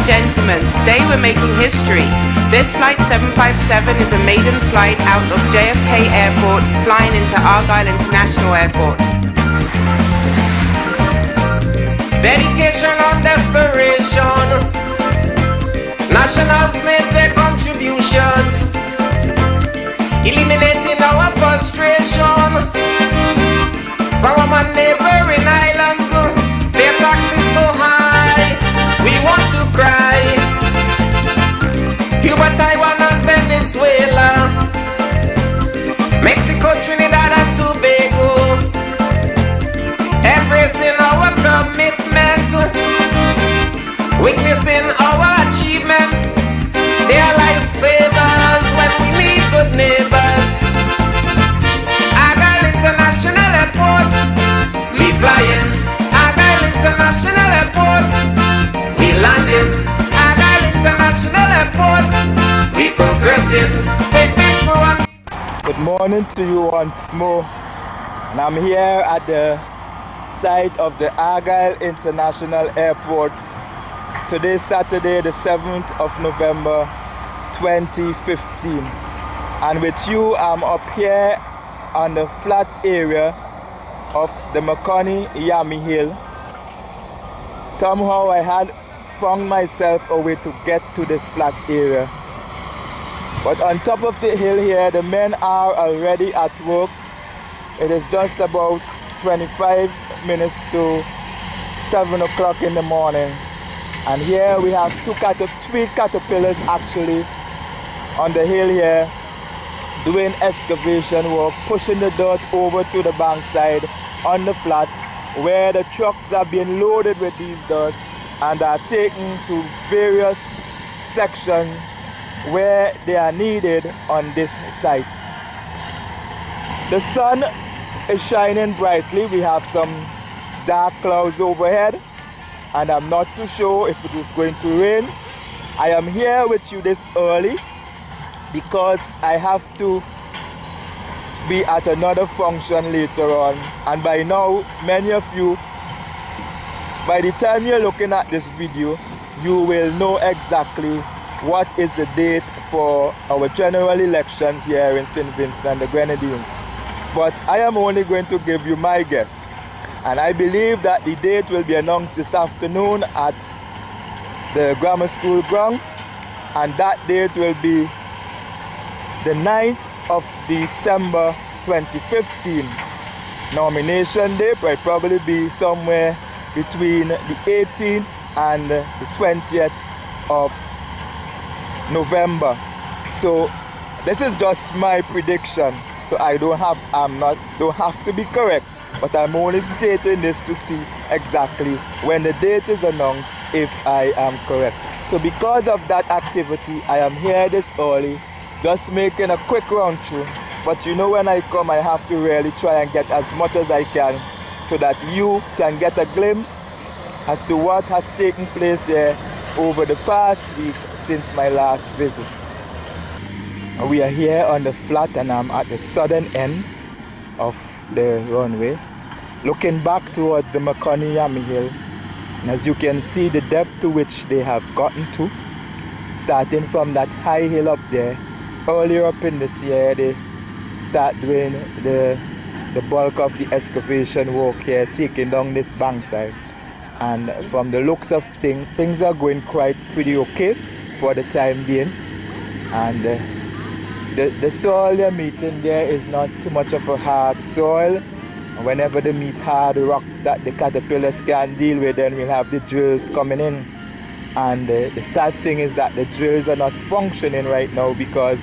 gentlemen, today we're making history. This flight 757 is a maiden flight out of JFK Airport, flying into Argyle International Airport. Dedication and desperation, nationals made their contributions, eliminating our frustration. From our neighboring islands, their taxes so high, we want to cry. Cuba, Taiwan and Venezuela, Mexico, Trinidad and Tobago, embracing our commitment, witnessing our achievement. They are lifesavers when we need good neighbors. Argyle International Airport, we flying. Argyle International Airport, we landing. Argyle International Airport, we progressing. Say thanks for one. Good morning to you once more. And I'm here at the site of the Argyle International Airport. Today, Saturday, the 7th of November, 2015. And with you, I'm up here on the flat area of the Makoni Yami Hill. Somehow I had found myself a way to get to this flat area. But on top of the hill here, the men are already at work. It is just about 25 minutes to 7 o'clock in the morning. And here we have three caterpillars actually on the hill here doing excavation work, pushing the dirt over to the bankside on the flat where the trucks are being loaded with these dirt and are taken to various sections where they are needed on this site. The sun is shining brightly. We have some dark clouds overhead and I'm not too sure if it is going to rain. I am here with you this early because I have to be at another function later on, and by now many of you, by the time you're looking at this video, you will know exactly what is the date for our general elections here in St. Vincent and the Grenadines. But I am only going to give you my guess, and I believe that the date will be announced this afternoon at the grammar school ground, and that date will be the 9th of December 2015. Nomination day will probably be somewhere between the 18th and the 20th of November. So this is just my prediction. So I don't have to be correct, but I'm only stating this to see exactly when the date is announced if I am correct. So because of that activity, I am here this early, just making a quick round through. But you know, when I come, I have to really try and get as much as I can so that you can get a glimpse as to what has taken place here over the past week since my last visit. We are here on the flat and I'm at the southern end of the runway, looking back towards the Makoni Yami Hill. And as you can see, the depth to which they have gotten to, starting from that high hill up there. Earlier up in this year, they start doing the bulk of the excavation work here, taking down this bankside. And from the looks of things, things are going quite pretty okay for the time being. And the soil they're meeting there is not too much of a hard soil. Whenever they meet hard rocks that the caterpillars can't deal with, then we'll have the drills coming in. And the sad thing is that the drills are not functioning right now because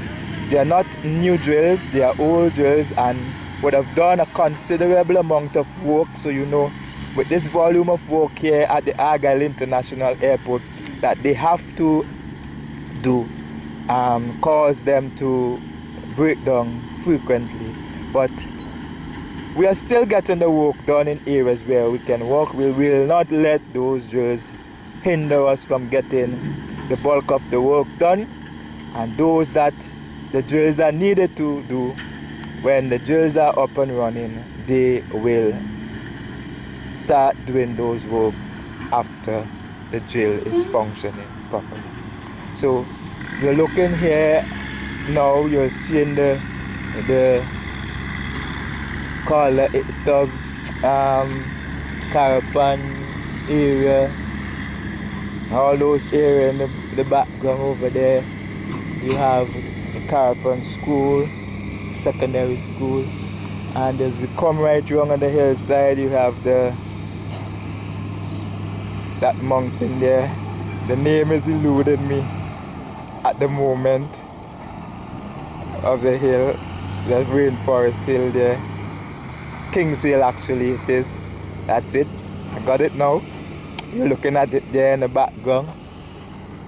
they are not new drills, they are old drills and would have done a considerable amount of work. So you know, with this volume of work here at the Argyle International Airport that they have to do, cause them to break down frequently. But we are still getting the work done in areas where we can work. We will not let those drills hinder us from getting the bulk of the work done, and those that the drills are needed to do, when the drills are up and running, they will start doing those works after the drill is functioning properly. So you're looking here now, you're seeing the color stubs, caravan area, all those areas in the background over there. You have the caravan school, secondary school, and as we come right along on the hillside, you have that mountain there. The name is eluding me at the moment of the hill, the rainforest hill there. King's Hill actually it is. That's it. I got it now. You're looking at it there in the background.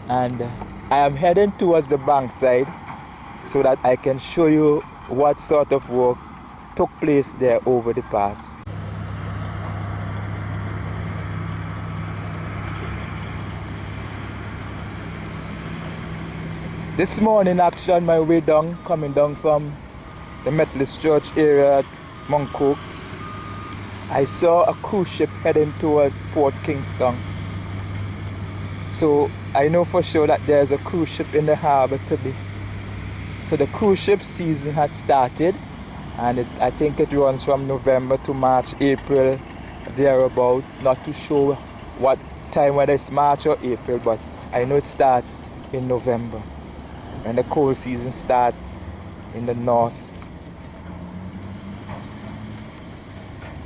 And I am heading towards the bank side so that I can show you what sort of work took place there over the past. This morning actually on my way down, coming down from the Methodist Church area at Moncoke, I saw a cruise ship heading towards Port Kingston. So I know for sure that there's a cruise ship in the harbour today. So the cruise ship season has started, and I think it runs from November to March, April, thereabout. Not too sure what time, whether it's March or April, but I know it starts in November. And the cold season starts in the north.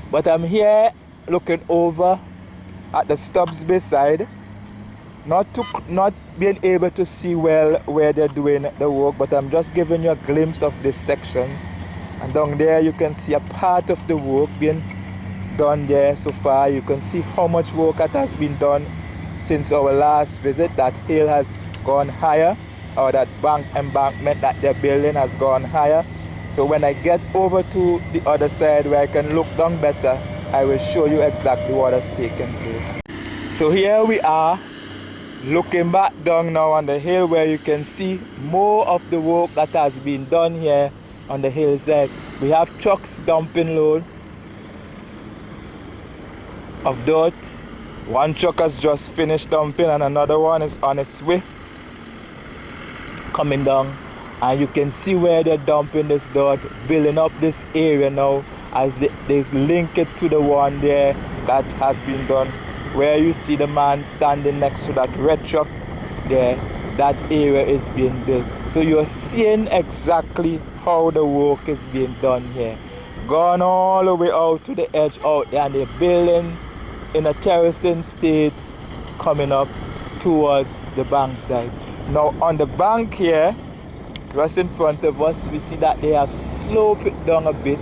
But I'm here looking over at the Stubbs Bay side, not being able to see well where they're doing the work, but I'm just giving you a glimpse of this section. And down there you can see a part of the work being done there so far. You can see how much work that has been done since our last visit. That hill has gone higher, or that embankment that they're building has gone higher. So when I get over to the other side where I can look down better, I will show you exactly what has taken place. So here we are, looking back down now on the hill where you can see more of the work that has been done here on the hillside. We have trucks dumping load of dirt. One truck has just finished dumping and another one is on its way coming down, and you can see where they're dumping this dirt, building up this area now as they link it to the one there that has been done. Where you see the man standing next to that red truck there, that area is being built. So you're seeing exactly how the work is being done here. Gone all the way out to the edge out there, and they're building in a terracing state coming up towards the bank side. Now on the bank here, just in front of us, we see that they have sloped it down a bit,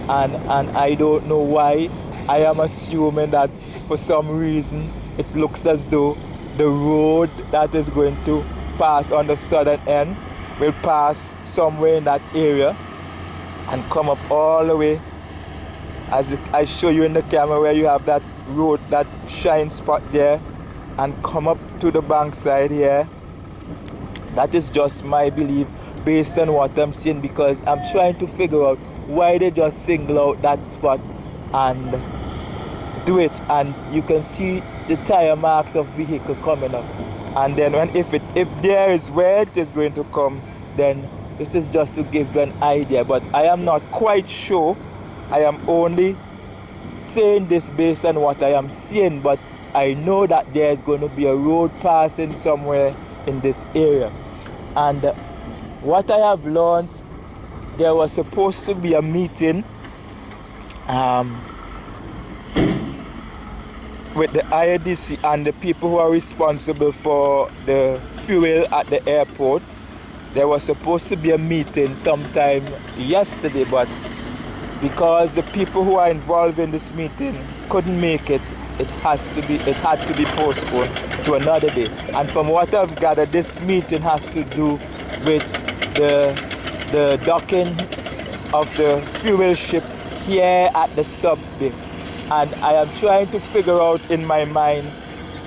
and I don't know why. I am assuming that for some reason it looks as though the road that is going to pass on the southern end will pass somewhere in that area and come up all the way, as I show you in the camera, where you have that road, that shine spot there, and come up to the bank side here. That is just my belief based on what I'm seeing, because I'm trying to figure out why they just single out that spot and do it. And you can see the tire marks of vehicle coming up, and then if there is where it is going to come, then this is just to give you an idea. But I am not quite sure. I am only saying this based on what I am seeing, but I know that there is going to be a road passing somewhere in this area. And what I have learned, there was supposed to be a meeting with the IADC and the people who are responsible for the fuel at the airport. There was supposed to be a meeting sometime yesterday, but because the people who are involved in this meeting couldn't make it, it had to be postponed to another day. And from what I've gathered, this meeting has to do with the docking of the fuel ship here at the Stubbs Bay. And I am trying to figure out in my mind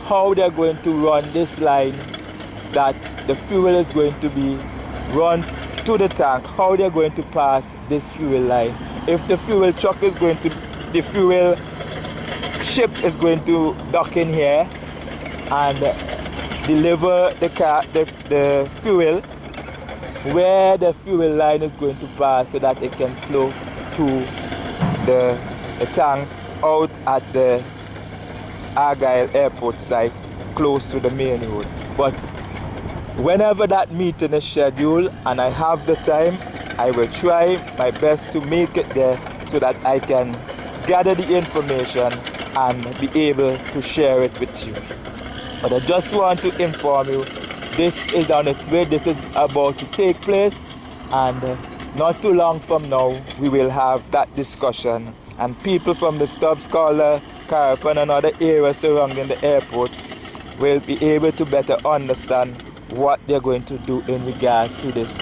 how they're going to run this line, that the fuel is going to be run to the tank, how they're going to pass this fuel line. If the fuel truck is going to, the fuel ship is going to dock in here, and deliver the fuel where the fuel line is going to pass so that it can flow to the tank out at the Argyle airport site close to the main road. But whenever that meeting is scheduled and I have the time, I will try my best to make it there so that I can gather the information and be able to share it with you. But I just want to inform you, this is on its way, this is about to take place, and not too long from now we will have that discussion, and people from the Stubbs Caller, Carapan and other areas surrounding the airport will be able to better understand what they're going to do in regards to this.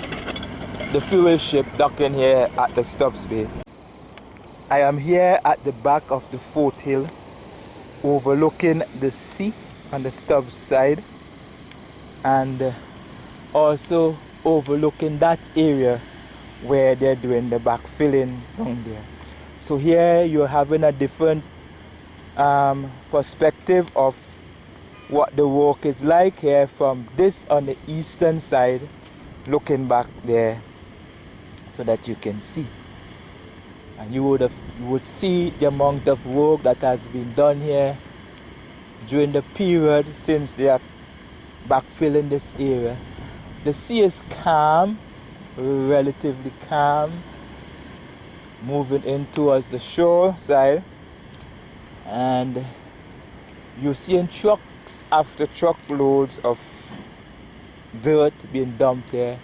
The fuel ship docking here at the Stubbs Bay. I am here at the back of the foothill overlooking the sea on the Stubbs side, and also overlooking that area where they're doing the backfilling down there. So here you're having a different perspective of what the work is like here from this on the eastern side, looking back there so that you can see. And you would see the amount of work that has been done here during the period since they are backfilling this area. The sea is calm, relatively calm, moving in towards the shore side, and you're seeing trucks after truckloads of dirt being dumped here,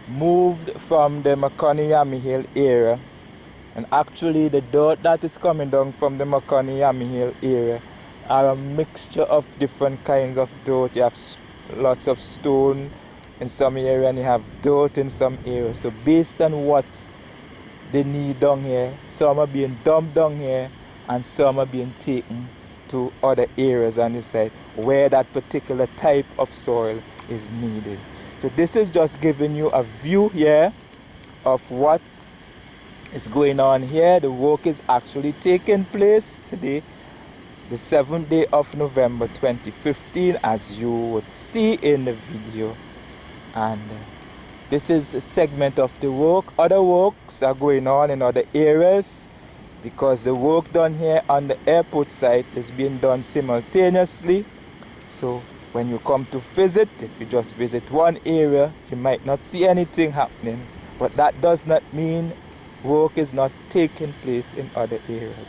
moved from the Makoni-Yami Hill area. And actually the dirt that is coming down from the Makoni-Yami Hill area are a mixture of different kinds of dirt. You have lots of stone in some area and you have dirt in some areas. So based on what they need down here, some are being dumped down here and some are being taken to other areas on the site where that particular type of soil is needed. So this is just giving you a view here of what is going on here. The work is actually taking place today, the 7th day of November 2015, as you would see in the video. And this is a segment of the work. Other works are going on in other areas because the work done here on the airport site is being done simultaneously. So when you come to visit, if you just visit one area, you might not see anything happening, but that does not mean work is not taking place in other areas.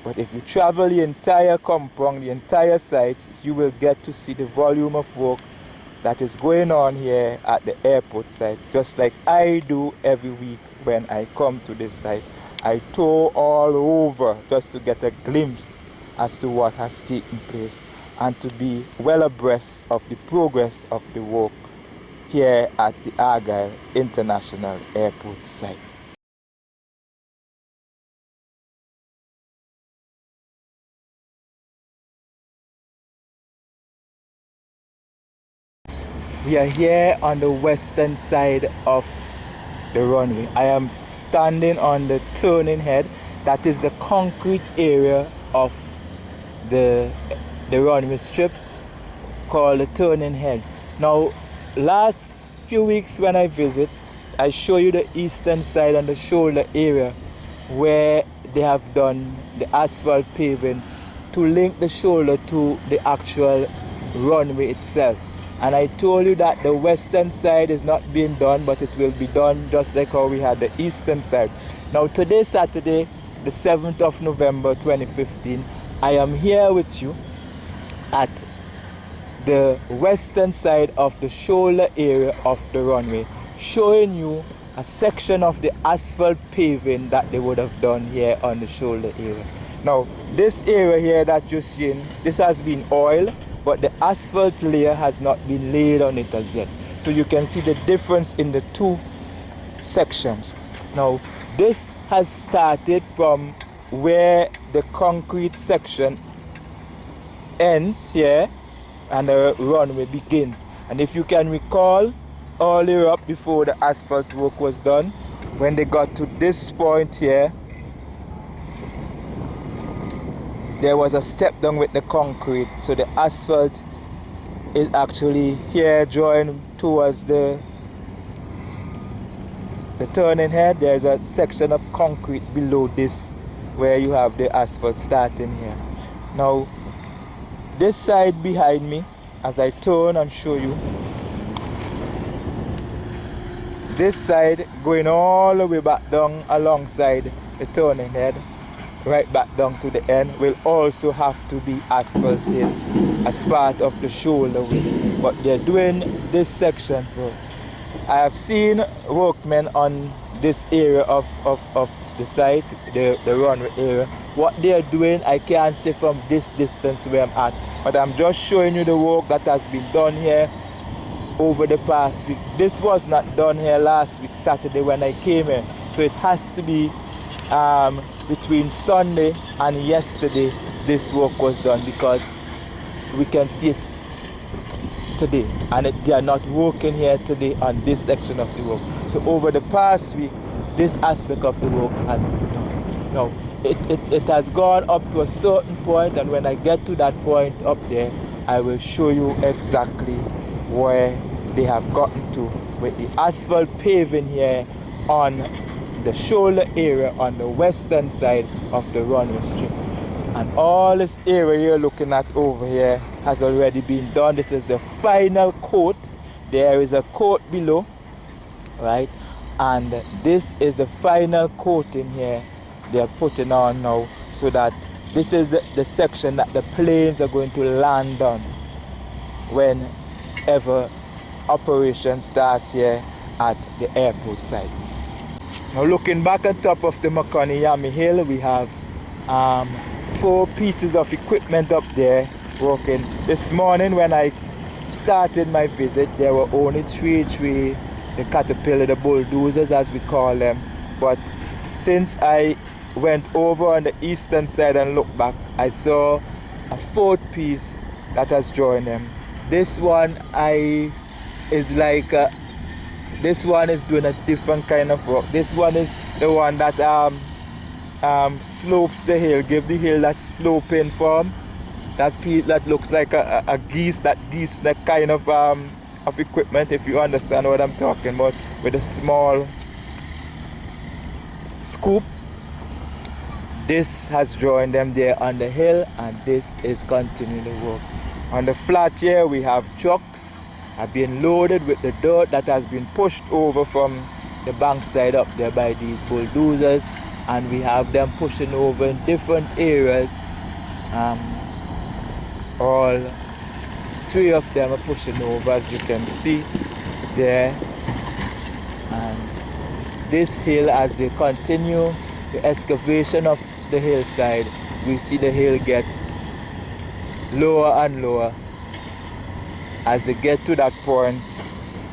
But if you travel the entire compound, the entire site, you will get to see the volume of work that is going on here at the airport site, just like I do every week when I come to this site. I tour all over just to get a glimpse as to what has taken place and to be well abreast of the progress of the work here at the Argyle International Airport site. We are here on the western side of the runway. I am standing on the turning head. That is the concrete area of the runway strip called the turning head. Now, last few weeks when I visit, I show you the eastern side and the shoulder area where they have done the asphalt paving to link the shoulder to the actual runway itself. And I told you that the western side is not being done, but it will be done just like how we had the eastern side. Now today, Saturday, the 7th of November 2015, I am here with you at the western side of the shoulder area of the runway, showing you a section of the asphalt paving that they would have done here on the shoulder area. Now this area here that you're seeing, this has been oiled, but the asphalt layer has not been laid on it as yet. So you can see the difference in the two sections. Now this has started from where the concrete section ends here and the runway begins. And if you can recall, earlier up before the asphalt work was done, when they got to this point here, there was a step down with the concrete, so the asphalt is actually here drawing towards the turning head. There's a section of concrete below this where you have the asphalt starting here. Now this side behind me, as I turn and show you, this side going all the way back down alongside the turning head, right back down to the end, will also have to be asphalted as part of the shoulder width. But they're doing this section first. I have seen workmen on this area of the site, the runway area. What they're doing, I can't see from this distance where I'm at, but I'm just showing you the work that has been done here over the past week. This was not done here last week, Saturday, when I came here. So it has to be between Sunday and yesterday this work was done, because we can see it today, and they are not working here today on this section of the work. So over the past week, this aspect of the work has been done. Now it has gone up to a certain point, and when I get to that point up there, I will show you exactly where they have gotten to with the asphalt paving here on the shoulder area on the western side of the runway strip. And all this area you're looking at over here has already been done. This is the final coat. There is a coat below, right? And this is the final coating here they're putting on now, so that this is the section that the planes are going to land on whenever operation starts here at the airport site. Now looking back on top of the Makani Hill, we have 4 pieces of equipment up there working. This morning when I started my visit, there were only three, the caterpillar, the bulldozers as we call them. But since I went over on the eastern side and looked back, I saw a 4th piece that has joined them. This one this one is doing a different kind of work. This one is the one that slopes the hill, give the hill that sloping form, that looks like a geese, that kind of equipment, if you understand what I'm talking about, with a small scoop. This has joined them there on the hill, and this is continuing the work. On the flat here, we have trucks have been loaded with the dirt that has been pushed over from the bank side up there by these bulldozers, and we have them pushing over in different areas. All 3 of them are pushing over, as you can see there. And this hill, as they continue the excavation of the hillside, we see the hill gets lower and lower as they get to that point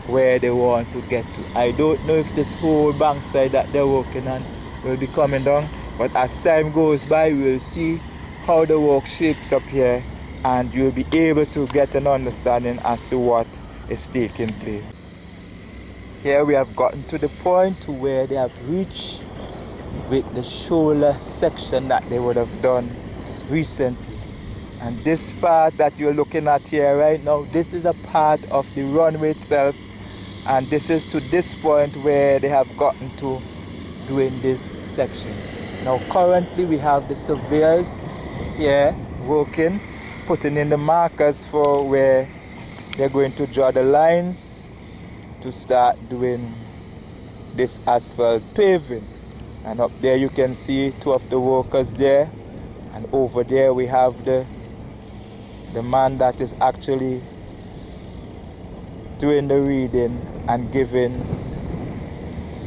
where they want to get to. I don't know if this whole bank side that they're working on will be coming down, but as time goes by, we will see how the work shapes up here, and you'll be able to get an understanding as to what is taking place. Here we have gotten to the point where they have reached with the shoulder section that they would have done recently. And this part that you're looking at here right now, this is a part of the runway itself, and this is to this point where they have gotten to doing this section. Now currently we have the surveyors here working, putting in the markers for where they're going to draw the lines to start doing this asphalt paving. And up there you can see 2 of the workers there, and over there we have the man that is actually doing the reading and giving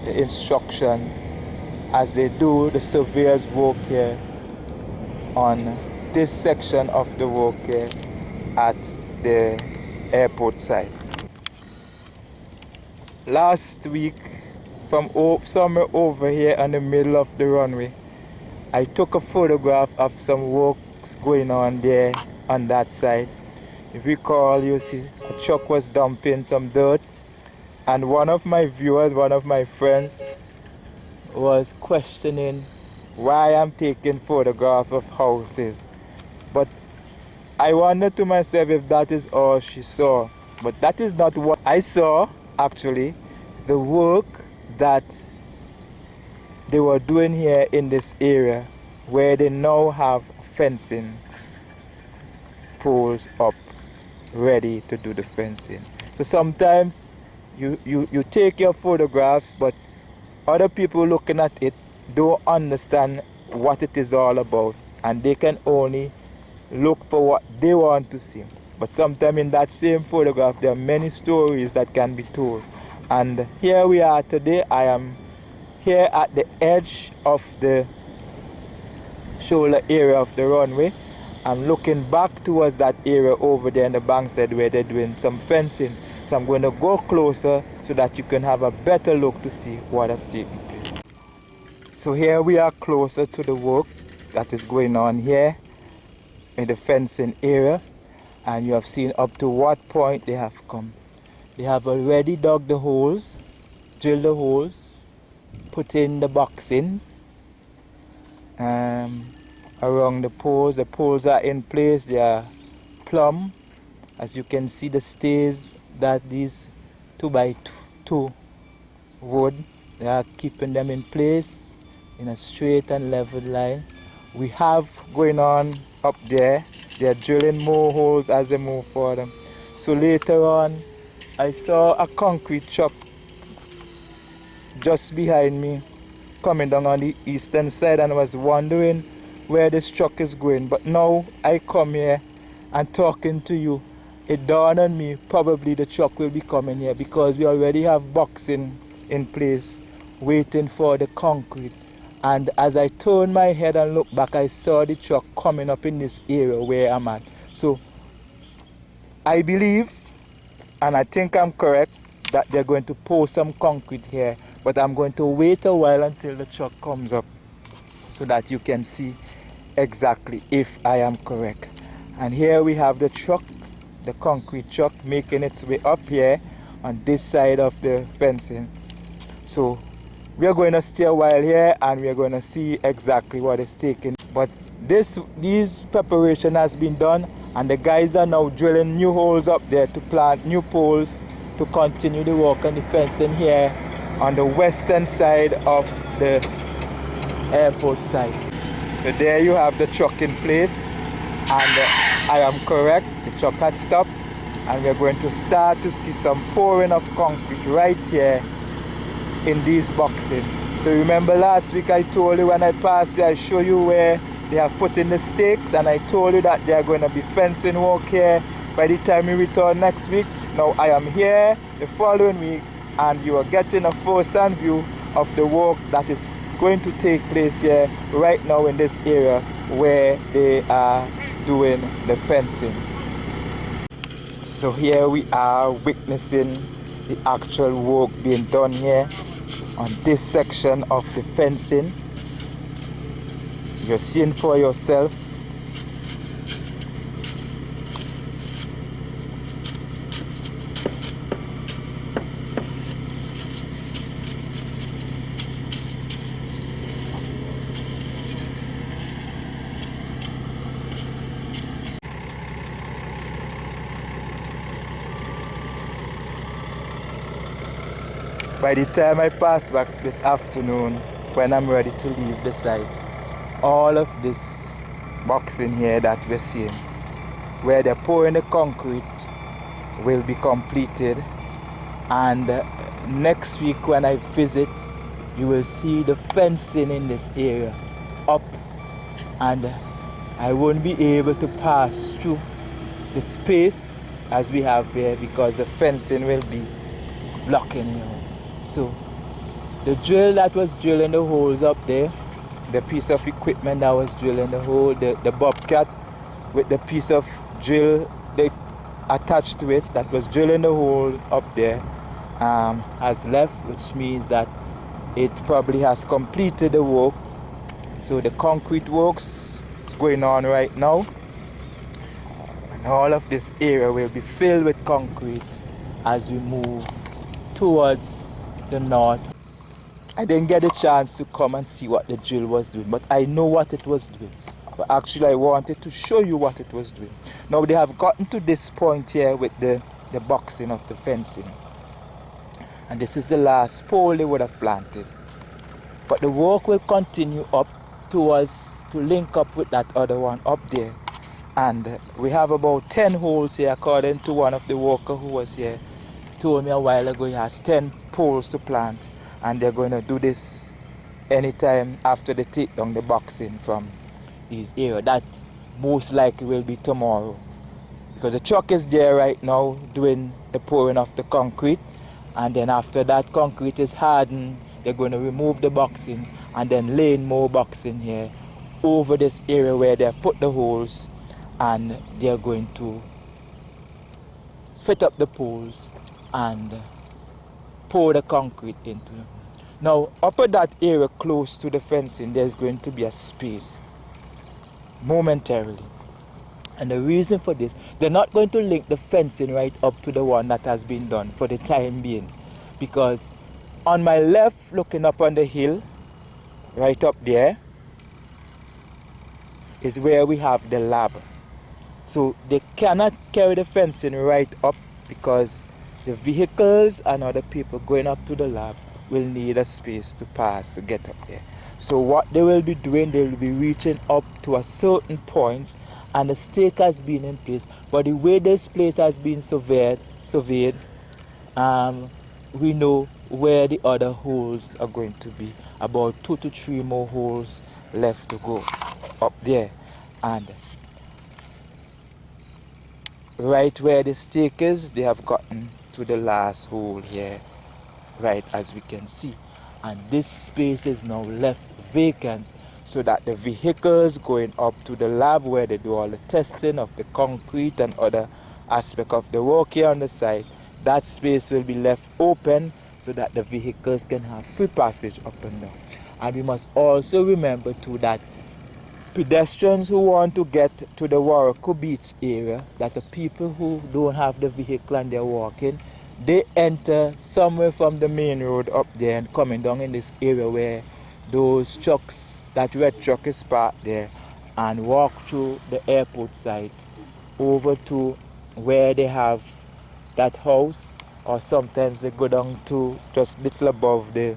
the instruction as they do the surveyor's work here on this section of the work here at the airport site. Last week, from somewhere over here in the middle of the runway, I took a photograph of some works going on there on that side. If you recall, you see a truck was dumping some dirt, and one of my viewers, one of my friends, was questioning why I'm taking photographs of houses. But I wonder to myself if that is all she saw. But that is not what I saw, actually. The work that they were doing here in this area, where they now have fencing poles up, ready to do the fencing. So sometimes you take your photographs, but other people looking at it don't understand what it is all about, and they can only look for what they want to see. But sometimes in that same photograph there are many stories that can be told. And here we are today. I am here at the edge of the shoulder area of the runway. I'm looking back towards that area over there in the bankside where they're doing some fencing. So I'm going to go closer so that you can have a better look to see what has taken place. So here we are closer to the work that is going on here in the fencing area, and you have seen up to what point they have come. They have already dug the holes, drilled the holes, put in the boxing around the poles. The poles are in place, they are plumb. As you can see, the stays that these 2x2 wood, they are keeping them in place in a straight and level line. We have going on up there, they are drilling more holes as they move forward. So later on, I saw a concrete truck just behind me coming down on the eastern side, and I was wondering where this truck is going. But now I come here and talking to you, it dawned on me probably the truck will be coming here, because we already have boxing in place waiting for the concrete. And as I turned my head and looked back, I saw the truck coming up in this area where I'm at. So I believe, and I think I'm correct, that they're going to pour some concrete here. But I'm going to wait a while until the truck comes up so that you can see exactly if I am correct. And here we have the truck, the concrete truck, making its way up here on this side of the fencing. So we are going to stay a while here and we are going to see exactly what is taking. But these preparation has been done, and the guys are now drilling new holes up there to plant new poles to continue the work on the fencing here on the western side of the airport side. So there you have the truck in place, and I am correct, the truck has stopped, and we are going to start to see some pouring of concrete right here in these boxing. So remember last week I told you when I passed here, I show you where they have put in the stakes, and I told you that they are going to be fencing work here by the time we return next week. Now I am here the following week, and you are getting a first-hand view of the work that is going to take place here right now in this area where they are doing the fencing. So here we are witnessing the actual work being done here on this section of the fencing. You're seeing for yourself. By the time I pass back this afternoon, when I'm ready to leave the site, all of this boxing here that we're seeing, where they're pouring the concrete, will be completed. And next week when I visit, you will see the fencing in this area up, and I won't be able to pass through the space as we have here because the fencing will be blocking you. So the drill that was drilling the holes up there, the piece of equipment that was drilling the hole, the bobcat with the piece of drill they attached to it that was drilling the hole up there, has left, which means that it probably has completed the work. So the concrete works is going on right now, and all of this area will be filled with concrete as we move towards the north. I didn't get a chance to come and see what the drill was doing, but I know what it was doing. but actually I wanted to show you what it was doing. Now they have gotten to this point here with the boxing of the fencing, and this is the last pole they would have planted, but the work will continue up towards to link up with that other one up there. And we have about 10 holes here, according to one of the workers who was here told me a while ago. He has 10 poles to plant, and they're going to do this anytime after they take down the boxing from his area. That most likely will be tomorrow, because the truck is there right now doing the pouring of the concrete, and then after that concrete is hardened, they're going to remove the boxing and then laying more boxing here over this area where they put the holes, and they're going to fit up the poles and pour the concrete into them. Now up at that area close to the fencing, there's going to be a space momentarily, and the reason for this, they're not going to link the fencing right up to the one that has been done for the time being, because on my left, looking up on the hill right up there, is where we have the lab. So they cannot carry the fencing right up, because the vehicles and other people going up to the lab will need a space to pass to get up there. So what they will be doing, they will be reaching up to a certain point, and the stake has been in place. But the way this place has been surveyed, we know where the other holes are going to be. About 2 to 3 more holes left to go up there, and right where the stake is, they have gotten to the last hole here, right as we can see, and this space is now left vacant, so that the vehicles going up to the lab where they do all the testing of the concrete and other aspect of the work here on the site, that space will be left open so that the vehicles can have free passage up and down. And we must also remember too that pedestrians who want to get to the Warako Beach area, that the people who don't have the vehicle and they're walking, they enter somewhere from the main road up there and coming down in this area where those trucks, that red truck is parked there, and walk through the airport site over to where they have that house, or sometimes they go down to just little above the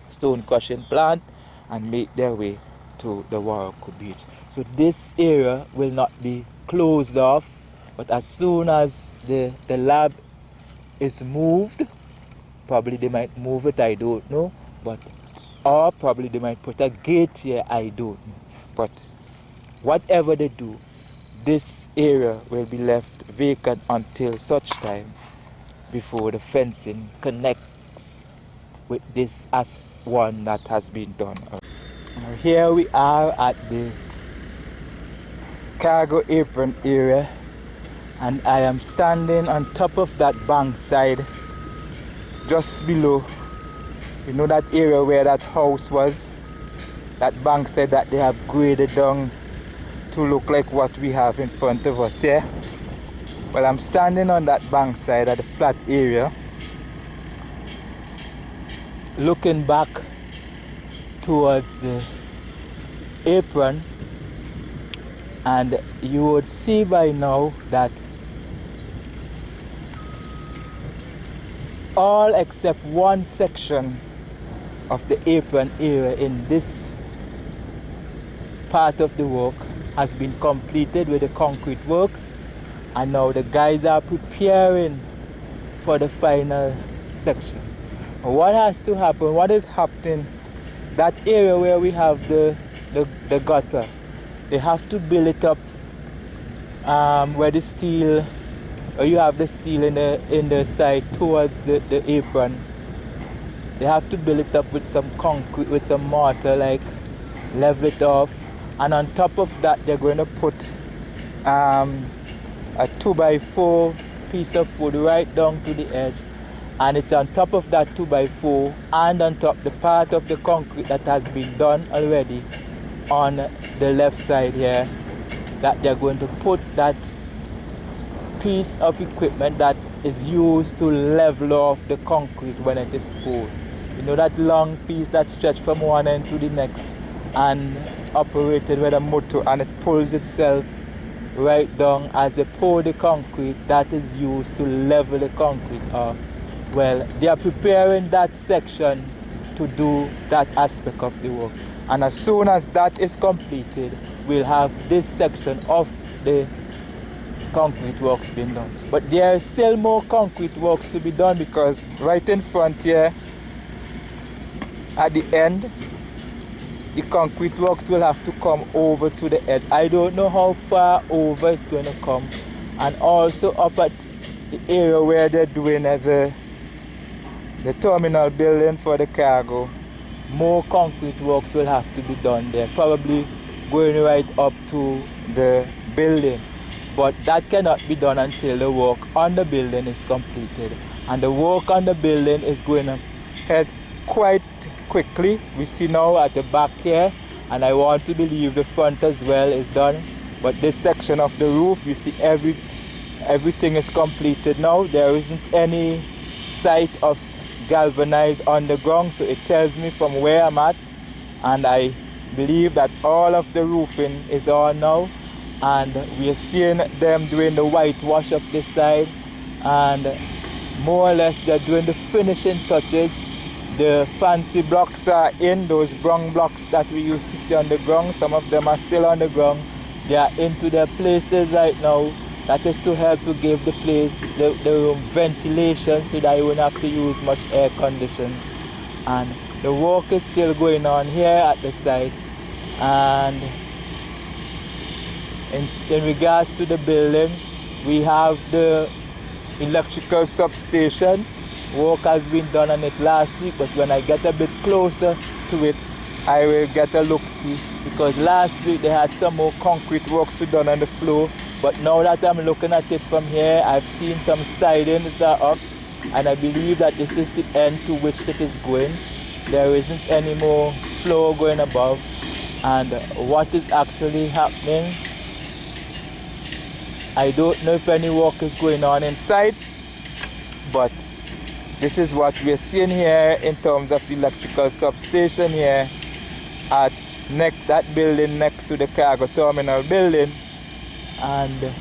stone crushing plant and make their way to the Warako Beach. So this area will not be closed off, but as soon as the lab is moved, probably they might move it, I don't know, but or probably they might put a gate here, I don't know. But whatever they do, this area will be left vacant until such time before the fencing connects with this as one that has been done. Now here we are at the cargo apron area, and I am standing on top of that bank side just below. You know that area where that house was, that bank side that they have graded down to look like what we have in front of us here. Well, I'm standing on that bank side at the flat area, looking back towards the apron, and you would see by now that all except one section of the apron area in this part of the work has been completed with the concrete works, and now the guys are preparing for the final section. What has to happen, what is happening, that area where we have the gutter, they have to build it up where the steel, or you have the steel in the side towards the apron. They have to build it up with some concrete, with some mortar, like level it off, and on top of that they're going to put a 2x4 piece of wood right down to the edge, and it's on top of that 2x4 and on top the part of the concrete that has been done already on the left side here, that they're going to put that piece of equipment that is used to level off the concrete when it is poured. You know, that long piece that stretches from one end to the next, and operated with a motor, and it pulls itself right down as they pour the concrete that is used to level the concrete off. Well, they are preparing that section to do that aspect of the work, and as soon as that is completed, we'll have this section of the concrete works being done. But there is still more concrete works to be done, because right in front here at the end, the concrete works will have to come over to the edge. I don't know how far over it's going to come, and also up at the area where they're doing the terminal building for the cargo, more concrete works will have to be done there, probably going right up to the building. But that cannot be done until the work on the building is completed, and the work on the building is going to head quite quickly. We see now at the back here, and I want to believe the front as well is done, but this section of the roof, you see everything is completed now. There isn't any sight of galvanized underground, so it tells me from where I'm at, and I believe that all of the roofing is on now, and we are seeing them doing the whitewash of this side, and more or less they're doing the finishing touches. The fancy blocks are in, those brown blocks that we used to see on the ground. Some of them are still on the ground. They are into their places right now. That is to help to give the place the room ventilation, so that you won't have to use much air conditioning. And the work is still going on here at the site. And in regards to the building, we have the electrical substation. Work has been done on it last week, but when I get a bit closer to it, I will get a look-see, because last week they had some more concrete works to done on the floor, but now that I'm looking at it from here, I've seen some sidings are up, and I believe that this is the end to which it is going. There isn't any more floor going above, and what is actually happening, I don't know if any work is going on inside, but this is what we're seeing here in terms of the electrical substation here at that building next to the cargo terminal building. And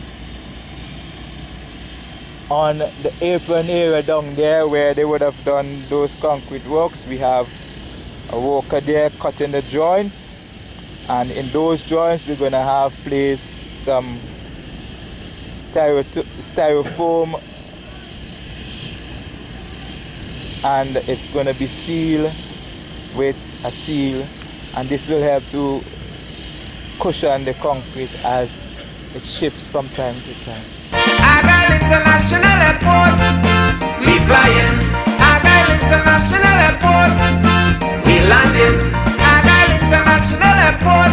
on the apron area down there where they would have done those concrete works, we have a worker there cutting the joints, and in those joints we're going to have placed some styrofoam, and it's going to be sealed with a seal, and this will help to cushion the concrete as it shifts from time to time. Argyle International Airport, we flying. Argyle International Airport, we landing. Argyle International Airport,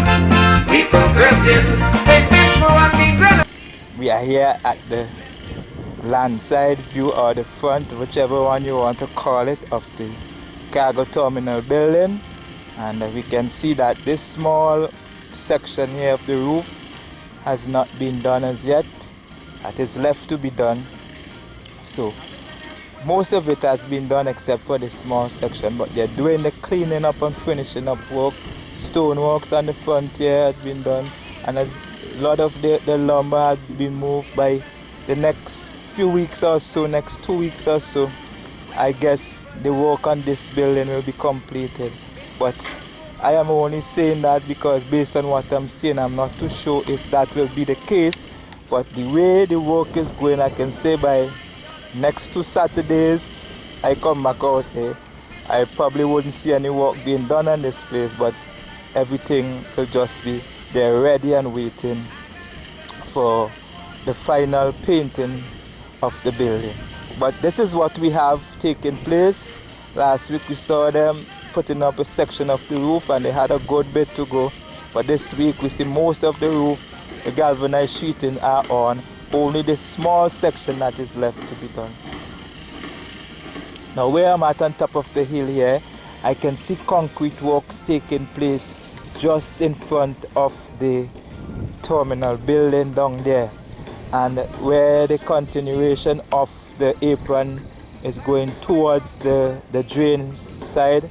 we progressing. Say thanks for what we gonna. We are here at the land side view, or the front, whichever one you want to call it, of the cargo terminal building, and we can see that this small section here of the roof has not been done as yet. That is left to be done. So most of it has been done except for this small section, but they're doing the cleaning up and finishing up work. Stoneworks on the front here has been done, and a lot of the lumber has been moved. By the next few weeks or so, next 2 weeks or so, I guess the work on this building will be completed. But I am only saying that because based on what I'm seeing, I'm not too sure if that will be the case. But the way the work is going, I can say by next 2 Saturdays I come back out here, I probably wouldn't see any work being done on this place, but everything will just be there ready and waiting for the final painting of the building. But this is what we have taken place. Last week we saw them putting up a section of the roof, and they had a good bit to go. But this week we see most of the roof, the galvanized sheeting are on, only this small section that is left to be done. Now where I'm at on top of the hill here, I can see concrete works taking place just in front of the terminal building down there, and where the continuation of the apron is going towards the drain side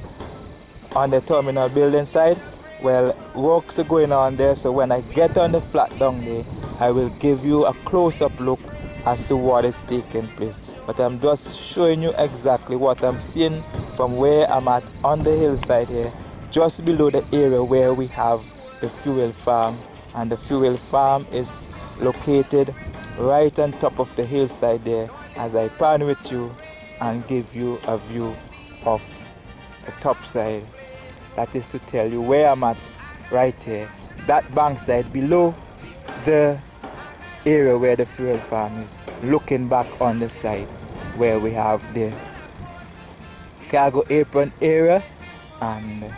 on the terminal building side. Well, works are going on there, so when I get on the flat down there, I will give you a close-up look as to what is taking place. But I'm just showing you exactly what I'm seeing from where I'm at on the hillside here, just below the area where we have the fuel farm. And the fuel farm is located right on top of the hillside there, as I pan with you and give you a view of the top side. That is to tell you where I'm at right here. That bank side below the area where the fuel farm is, looking back on the site where we have the cargo apron area and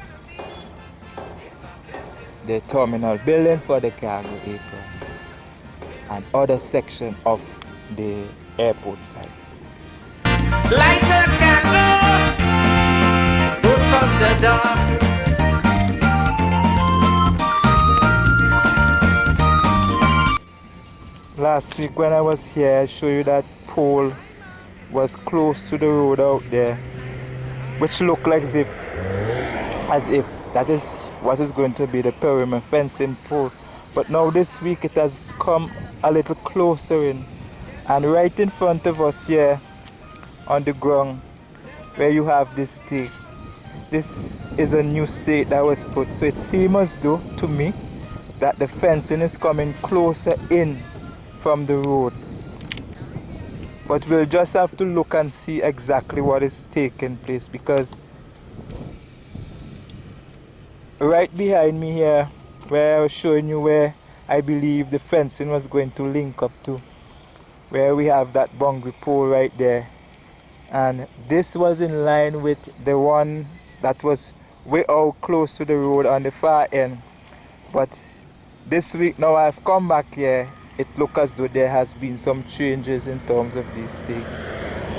the terminal building for the cargo apron and other section of the airport side. Light a candle, don't cross the dark. Last week when I was here, I showed you that pole was close to the road out there, which looked like as if that is what is going to be the perimeter fencing pole. But now this week it has come a little closer in, and right in front of us here on the ground where you have this stake, this is a new stake that was put. So it seems as though to me that the fencing is coming closer in from the road, but we'll just have to look and see exactly what is taking place, because right behind me here, where I was showing you where I believe the fencing was going to link up to, where we have that boundary pole right there, and this was in line with the one that was way out close to the road on the far end. But this week now I've come back here, it looks as though there has been some changes in terms of these stakes.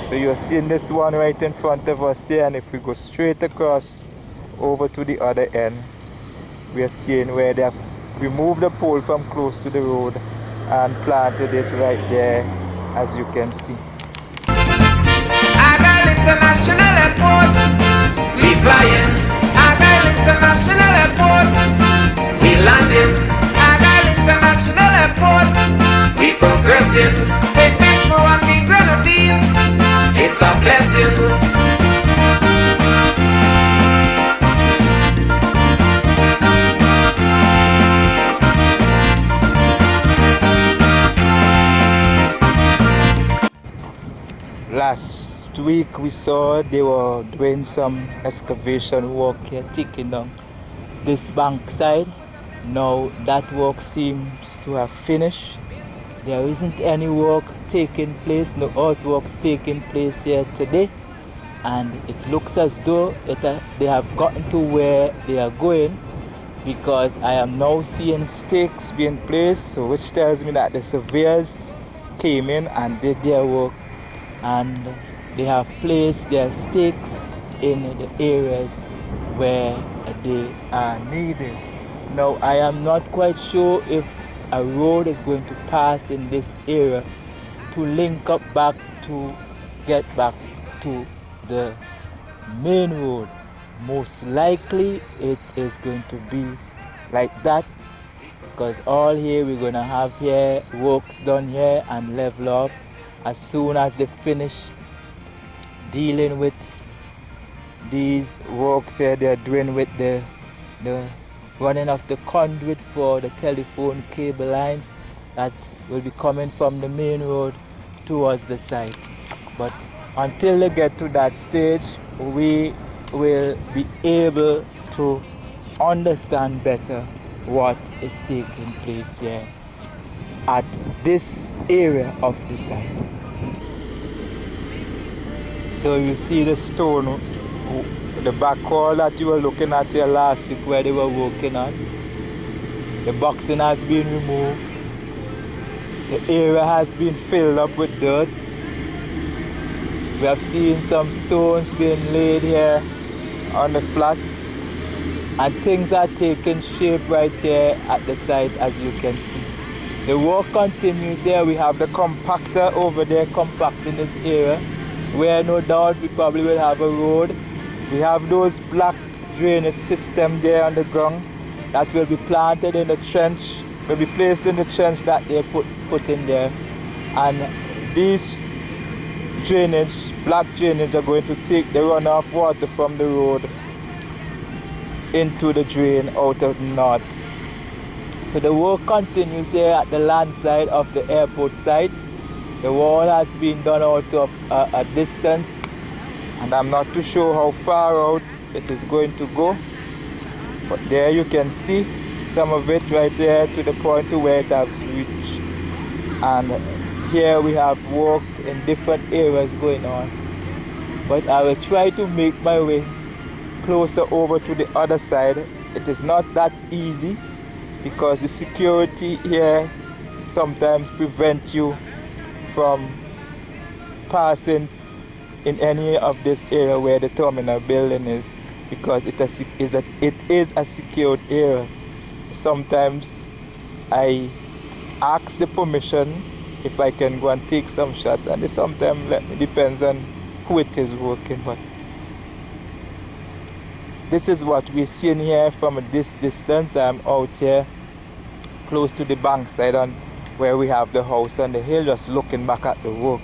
So you're seeing this one right in front of us here, and if we go straight across over to the other end, we are seeing where they have removed the pole from close to the road and planted it right there, as you can see. Argyle International Airport, we flying. Argyle International Airport, we landing. Argyle International Airport, we progressing. Say thanks for what we grenadines, it's a blessing. Last week we saw they were doing some excavation work here, taking down this bank side. Now that work seems to have finished. There isn't any work taking place, no earthworks taking place here today, and it looks as though they have gotten to where they are going, because I am now seeing stakes being placed, so which tells me that the surveyors came in and did their work, and they have placed their stakes in the areas where they are needed. Now I am not quite sure if a road is going to pass in this area to link up back to get back to the main road. Most likely it is going to be like that, because all here we're going to have here works done here and level off as soon as they finish dealing with these works here they're doing with the running of the conduit for the telephone cable lines that will be coming from the main road towards the site. But until they get to that stage, we will be able to understand better what is taking place here at this area of the site. So you see the stone, the back wall that you were looking at here last week where they were working on. The boxing has been removed. The area has been filled up with dirt. We have seen some stones being laid here on the flat, and things are taking shape right here at the site, as you can see. The work continues here. We have the compactor over there compacting this area, where no doubt we probably will have a road. We have those black drainage system there on the ground that will be planted in the trench, will be placed in the trench that they put in there. And these drainage, black drainage, are going to take the runoff water from the road into the drain out of the north. So the work continues here at the land side of the airport site. The wall has been done out of a distance, and I'm not too sure how far out it is going to go, but there you can see some of it right there to the point to where it has reached. And here we have work in different areas going on, but I will try to make my way closer over to the other side. It is not that easy because the security here sometimes prevent you from passing in any of this area where the terminal building is, because it is a secured area. Sometimes I ask the permission if I can go and take some shots, and they sometimes let me, depends on who it is working. But this is what we're seeing here from this distance. I'm out here close to the bank side on where we have the house on the hill, just looking back at the work.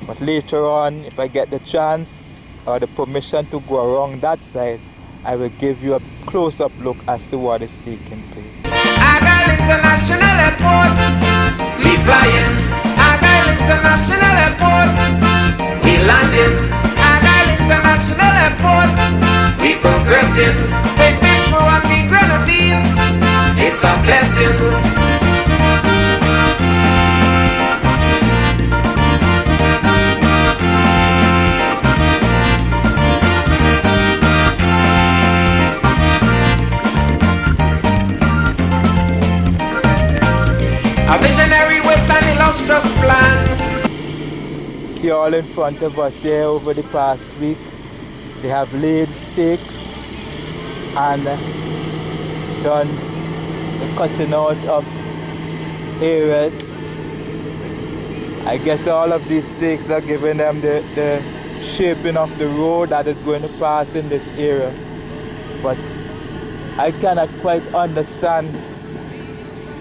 But later on, if I get the chance or the permission to go around that side, I will give you a close-up look as to what is taking place. Argyle International Airport, we flying. Argyle International Airport, we landing. Argyle International Airport, we progressing. Say thanks for what we grenadines, it's a blessing. A visionary with an illustrious plan. See all in front of us here over the past week, they have laid stakes and done the cutting out of areas. I guess all of these stakes are giving them the shaping of the road that is going to pass in this area. But I cannot quite understand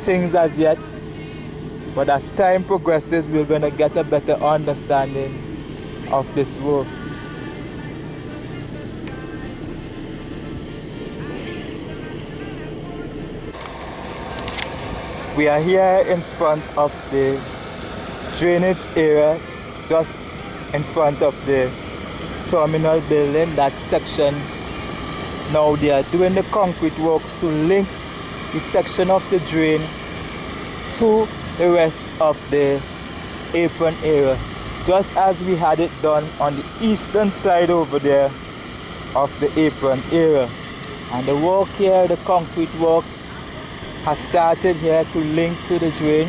things as yet. But as time progresses, we're going to get a better understanding of this work. We are here in front of the drainage area, just in front of the terminal building, that section. Now they are doing the concrete works to link the section of the drain to the rest of the apron area, just as we had it done on the eastern side over there of the apron area. And the work here, the concrete work, has started here to link to the drain,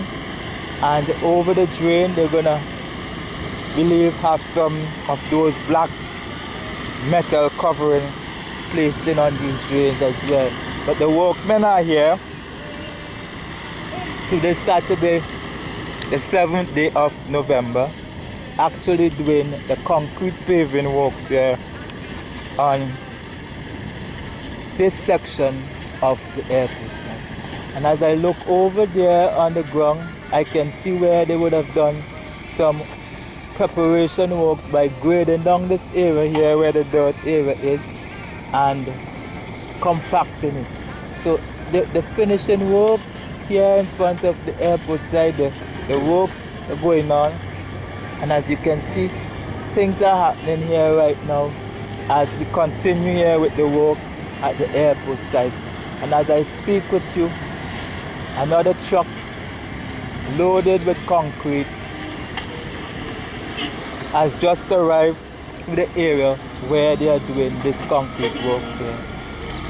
and over the drain they're gonna, believe, have some of those black metal covering placed in on these drains as well. But the workmen are here today, Saturday, the 7th day of November, actually doing the concrete paving works here on this section of the airport side. And as I look over there on the ground, I can see where they would have done some preparation works by grading down this area here where the dirt area is and compacting it. So the finishing work here in front of the airport side, the works are going on, and as you can see, things are happening here right now as we continue here with the work at the airport side. And as I speak with you, another truck loaded with concrete has just arrived to the area where they are doing this concrete works here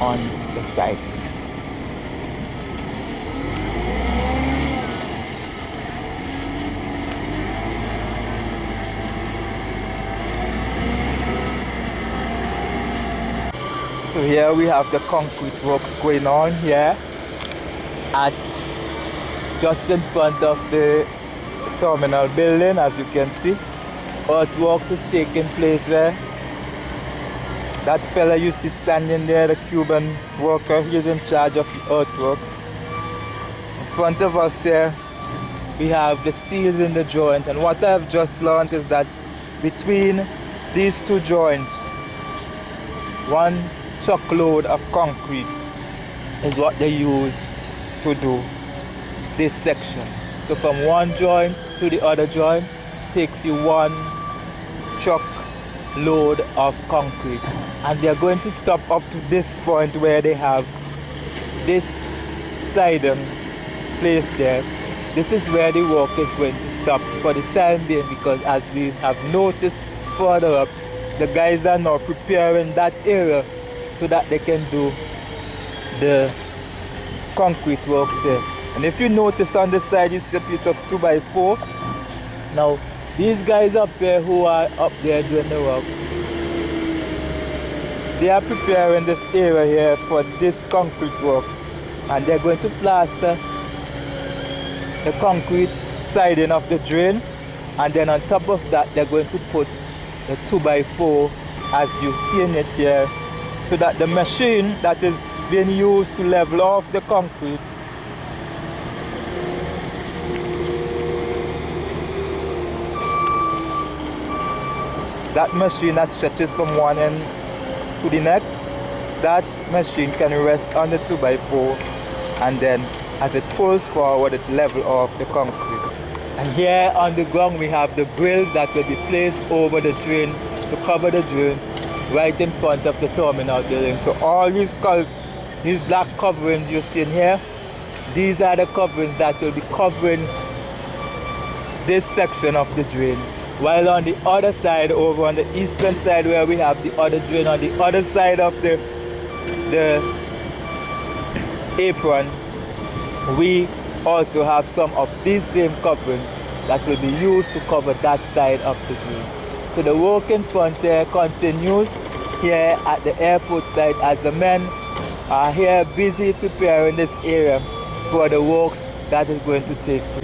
on the site. So here we have the concrete works going on here at just in front of the terminal building. As you can see, earthworks is taking place there. That fella you see standing there, the Cuban worker, he is in charge of the earthworks. In front of us here, we have the steels in the joint, and what I've just learned is that between these two joints, one truckload of concrete is what they use to do this section. So from one joint to the other joint takes you one truck load of concrete, and they're going to stop up to this point where they have this siding placed there. This is where the work is going to stop for the time being, because as we have noticed further up, the guys are now preparing that area so that they can do the concrete works here. And if you notice on the side, you see a piece of 2x4. Now these guys up there who are up there doing the work, they are preparing this area here for this concrete works, and they're going to plaster the concrete siding of the drain, and then on top of that they're going to put the 2x4 as you see in it here, so that the machine that is being used to level off the concrete that machine that stretches from one end to the next, that machine can rest on the 2x4, and then as it pulls forward it level off the concrete. And here on the ground we have the grills that will be placed over the drain to cover the drains right in front of the terminal building. So all these black coverings you see in here, these are the coverings that will be covering this section of the drain. While on the other side, over on the eastern side where we have the other drain, on the other side of the apron, we also have some of these same coverings that will be used to cover that side of the drain. So the work in front here continues here at the airport site as the men are here busy preparing this area for the works that is going to take place.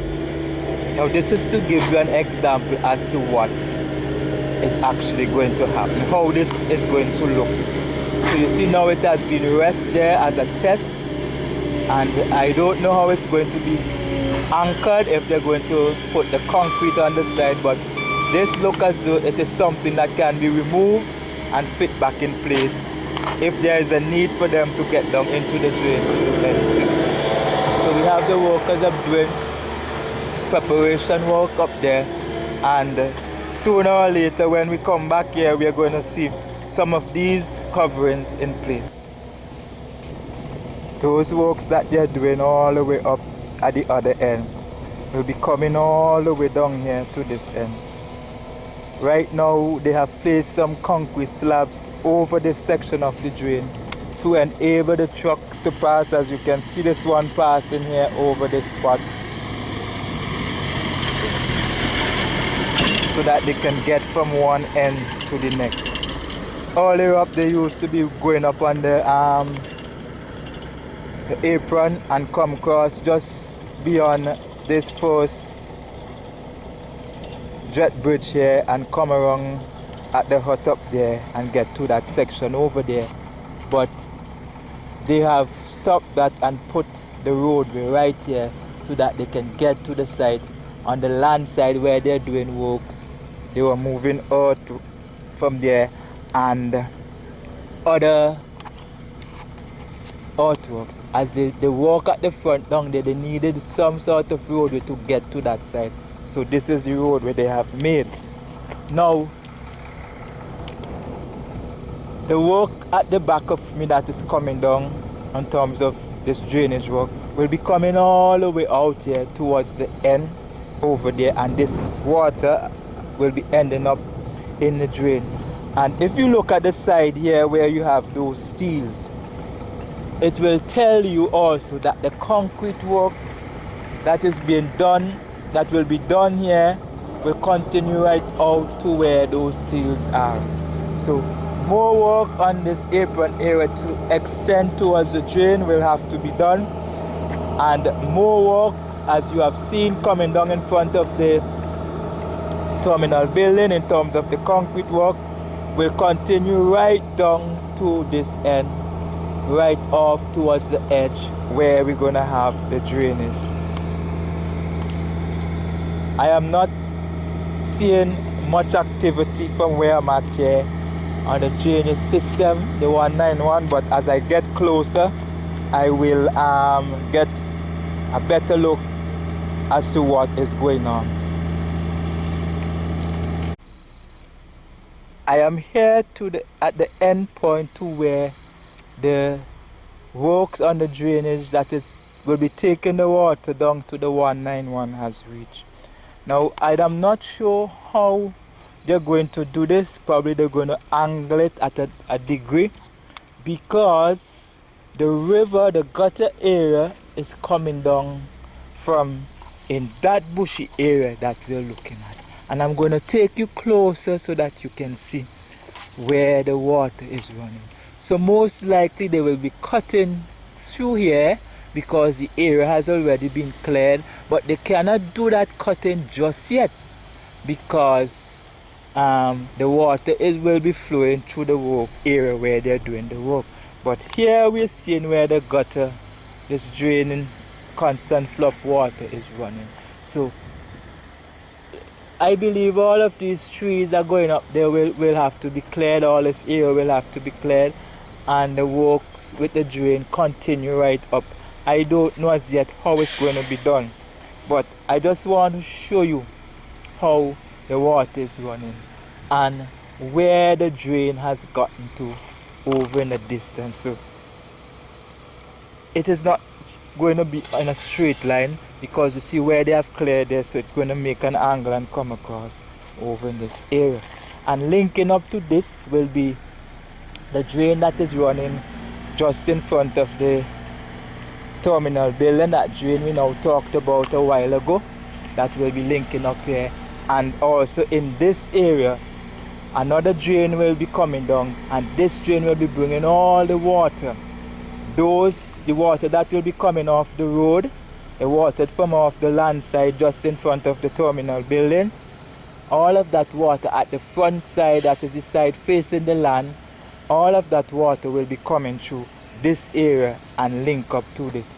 Now this is to give you an example as to what is actually going to happen, how this is going to look. So you see now it has been rested there as a test, and I don't know how it's going to be anchored, if they're going to put the concrete on the side, but this looks as though it is something that can be removed and fit back in place if there is a need for them to get down into the drain. So we have the workers are doing preparation work up there, and sooner or later when we come back here we are going to see some of these coverings in place. Those works that they're doing all the way up at the other end will be coming all the way down here to this end. Right now they have placed some concrete slabs over this section of the drain to enable the truck to pass. As you can see, this one passing here over this spot, so that they can get from one end to the next. Earlier up they used to be going up on the apron and come across just beyond this first jet bridge here and come around at the hut up there and get to that section over there. But they have stopped that and put the roadway right here so that they can get to the site on the land side where they're doing works. They were moving earth from there and other earthworks. As they walk at the front down there, they needed some sort of roadway to get to that side. So this is the roadway they have made. Now the work at the back of me that is coming down in terms of this drainage work will be coming all the way out here towards the end over there, and this water will be ending up in the drain. And if you look at the side here where you have those steels, it will tell you also that the concrete works that is being done, that will be done here, will continue right out to where those steels are. So more work on this apron area to extend towards the drain will have to be done, and more works, as you have seen, coming down in front of the terminal building in terms of the concrete work, will continue right down to this end, right off towards the edge where we're gonna have the drainage. I am not seeing much activity from where I'm at here on the drainage system, the 191, but as I get closer I will get a better look as to what is going on. I am here at the end point to where the works on the drainage will be taking the water down to the 191 has reached. Now I am not sure how they're going to do this. Probably they're going to angle it at a degree, because the river, the gutter area is coming down from in that bushy area that we're looking at. And I'm going to take you closer so that you can see where the water is running. So most likely they will be cutting through here because the area has already been cleared, but they cannot do that cutting just yet because the water will be flowing through the work area where they're doing the work. But here we're seeing where the gutter, this draining constant flow of water is running. So I believe all of these trees are going up there will have to be cleared. All this area will have to be cleared, and the works with the drain continue right up. I don't know as yet how it's going to be done, but I just want to show you how the water is running and where the drain has gotten to over in the distance. So it is not going to be in a straight line, because you see where they have cleared there, so it's going to make an angle and come across over in this area. And linking up to this will be the drain that is running just in front of the terminal building, that drain we now talked about a while ago, that will be linking up here. And also in this area another drain will be coming down, and this drain will be bringing all the water, the water that will be coming off the road, the water from off the land side just in front of the terminal building. All of that water at the front side, that is the side facing the land, all of that water will be coming through this area and link up to this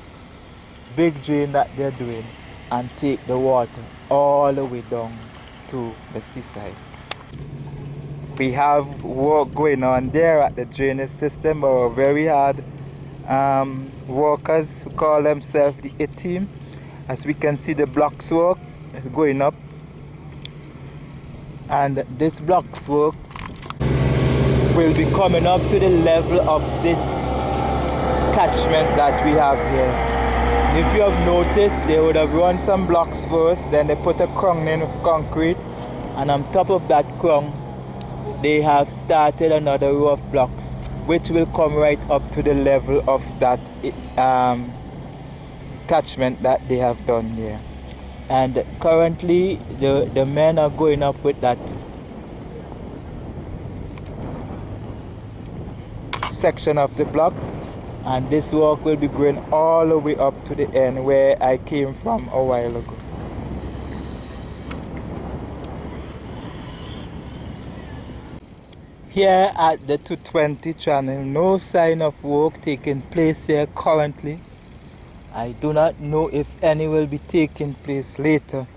big drain that they're doing and take the water all the way down to the seaside. We have work going on there at the drainage system, or very hard workers who call themselves the A team. As we can see, the blocks work is going up, and this blocks work will be coming up to the level of this catchment that we have here. If you have noticed, they would have run some blocks first, then they put a crown in of concrete, and on top of that crown they have started another row of blocks, which will come right up to the level of that catchment that they have done there. And currently the men are going up with that section of the blocks, and this work will be going all the way up to the end where I came from a while ago. Here at the 220 channel, no sign of work taking place here currently. I do not know if any will be taking place later,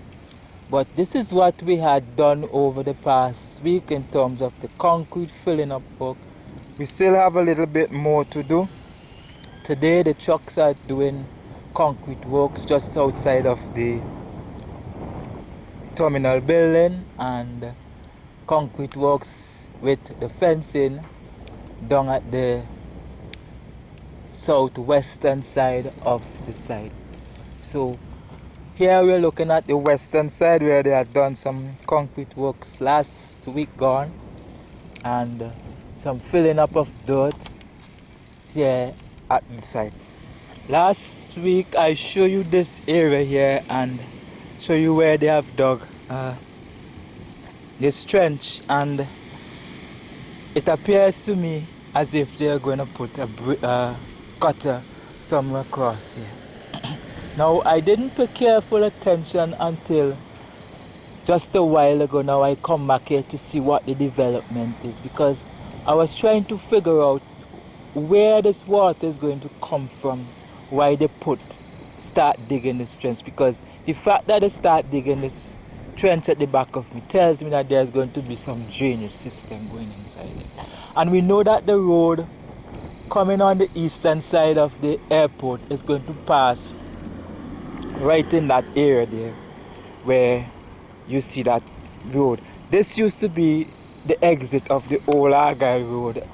but this is what we had done over the past week in terms of the concrete filling up work. We still have a little bit more to do. Today the trucks are doing concrete works just outside of the terminal building, and concrete works with the fencing down at the southwestern side of the site. So here we're looking at the western side where they had done some concrete works last week gone, and some filling up of dirt here at the site. Last week I show you this area here and show you where they have dug this trench, and it appears to me as if they are going to put a gutter somewhere across here. Now I didn't pay careful attention until just a while ago now I come back here to see what the development is, because I was trying to figure out where this water is going to come from, why they start digging this trench, because the fact that they start digging this trench at the back of me tells me that there's going to be some drainage system going inside it. And we know that the road coming on the eastern side of the airport is going to pass right in that area there where you see that road. This used to be the exit of the old Argyle road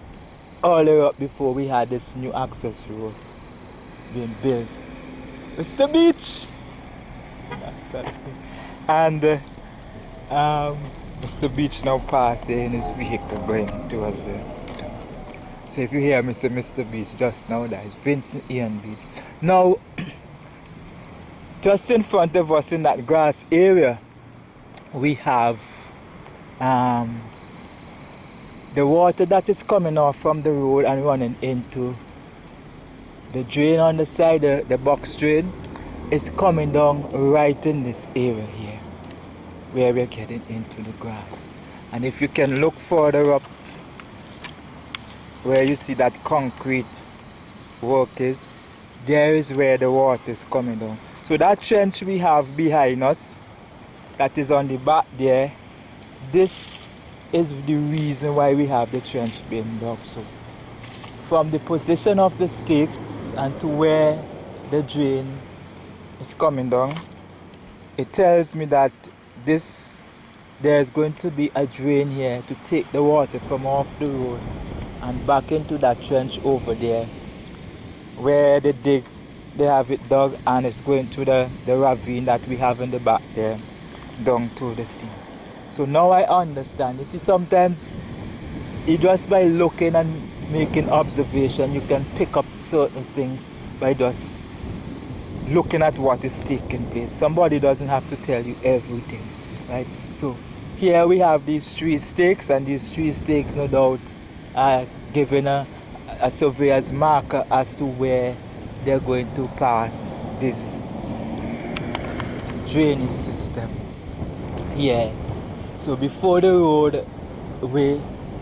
all the way up before we had this new access road being built. Mr. Beach! And Mr. Beach now passing in his vehicle going towards there. So if you hear me say Mr. Beach just now, that is Vincent Ian Beach. Now, just in front of us in that grass area, we have the water that is coming off from the road and running into the drain on the side, the box drain, is coming down right in this area here where we're getting into the grass. And if you can look further up where you see that concrete work is, there is where the water is coming down. So that trench we have behind us, that is on the back there, this is the reason why we have the trench being dug. So from the position of the stakes and to where the drain is coming down, it tells me that there's going to be a drain here to take the water from off the road and back into that trench over there where they have it dug, and it's going to the ravine that we have in the back there down to the sea. So now I understand. You see, sometimes just by looking and making observation, you can pick up certain things by just looking at what is taking place. Somebody doesn't have to tell you everything, right? So here we have these 3 stakes, and these 3 stakes no doubt are giving a surveyor's marker as to where they're going to pass this drainage system here. So before the road,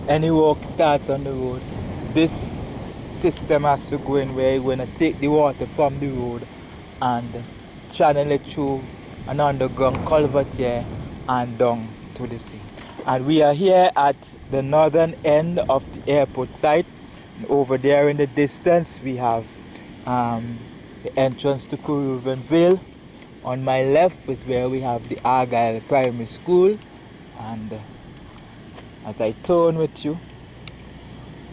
any work starts on the road, this system has to go in where you're going to take the water from the road and channel it through an underground culvert here and down to the sea. And we are here at the northern end of the airport site. Over there in the distance we have the entrance to Kuruvan Vale. On my left is where we have the Argyle Primary School, and as I turn with you,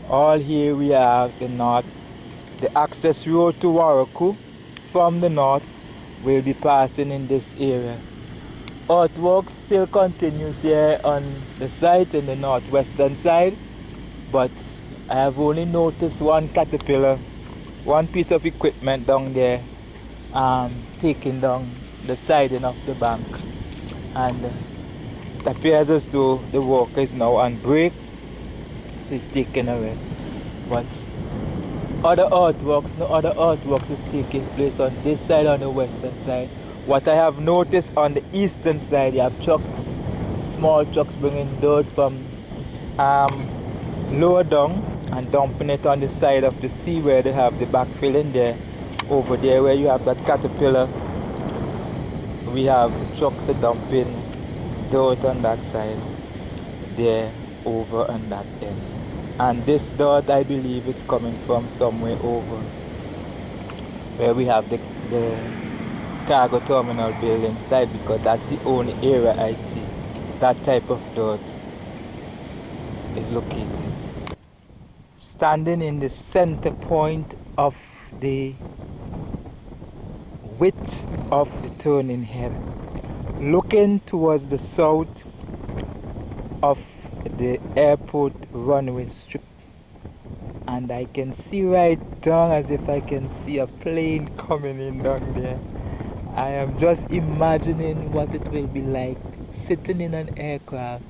all here we have the north, the access road to Warraku from the north will be passing in this area. Earthwork still continues here on the site in the northwestern side, but I have only noticed one caterpillar, one piece of equipment down there taking down the siding of the bank, and it appears as though the worker is now on break, so he's taking a rest. But no other earthworks is taking place on this side, on the western side. What I have noticed on the eastern side, you have trucks, small trucks bringing dirt from lower down and dumping it on the side of the sea where they have the backfill in there. Over there where you have that caterpillar, we have trucks dumping dirt on that side there, over on that end. And this dirt, I believe, is coming from somewhere over where we have the cargo terminal building side, because that's the only area I see that type of dirt is located. Standing in the center point of the width of the turning head, looking towards the south of the airport runway strip, and I can see right down as if I can see a plane coming in down there. I am just imagining what it will be like sitting in an aircraft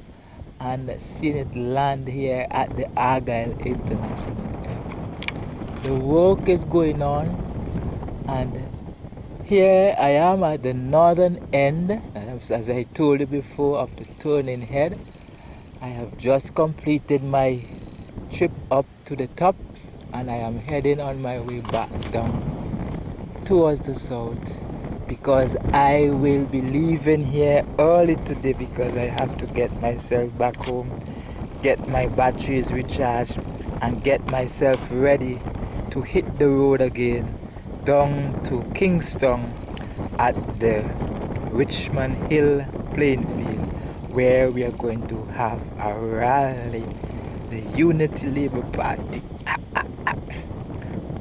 and seeing it land here at the Argyle International Airport. The work is going on, and Here I am at the northern end, as I told you before, of the turning head. I have just completed my trip up to the top, and I am heading on my way back down towards the south, because I will be leaving here early today because I have to get myself back home, get my batteries recharged, and get myself ready to hit the road again down to Kingston at the Richmond Hill playing field, where we are going to have a rally, the Unity Labour Party.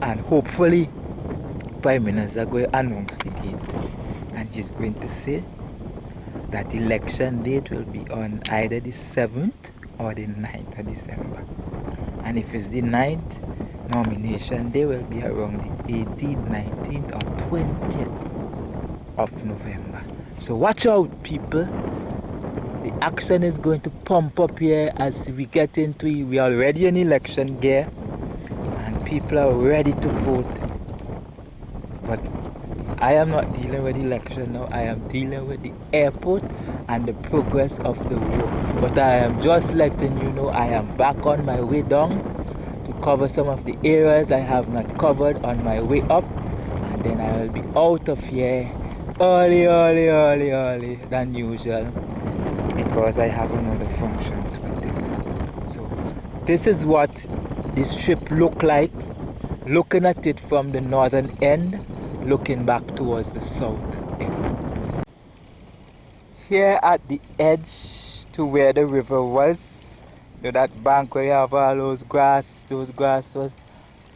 And hopefully Prime Minister going to announce the date, and she's going to say that election date will be on either the 7th or the 9th of December. And if it's the 9th, nomination day will be around the 18th, 19th or 20th of November. So watch out, people. The action is going to pump up here as we get into it. We are already in election gear and people are ready to vote. But I am not dealing with the election now. I am dealing with the airport and the progress of the work. But I am just letting you know I am back on my way down to cover some of the areas I have not covered on my way up. And then I will be out of here early than usual, because I have another function to attend. So this is what this trip look like, looking at it from the northern end, looking back towards the south end. Here at the edge to where the river was, that bank where you have all those grass was,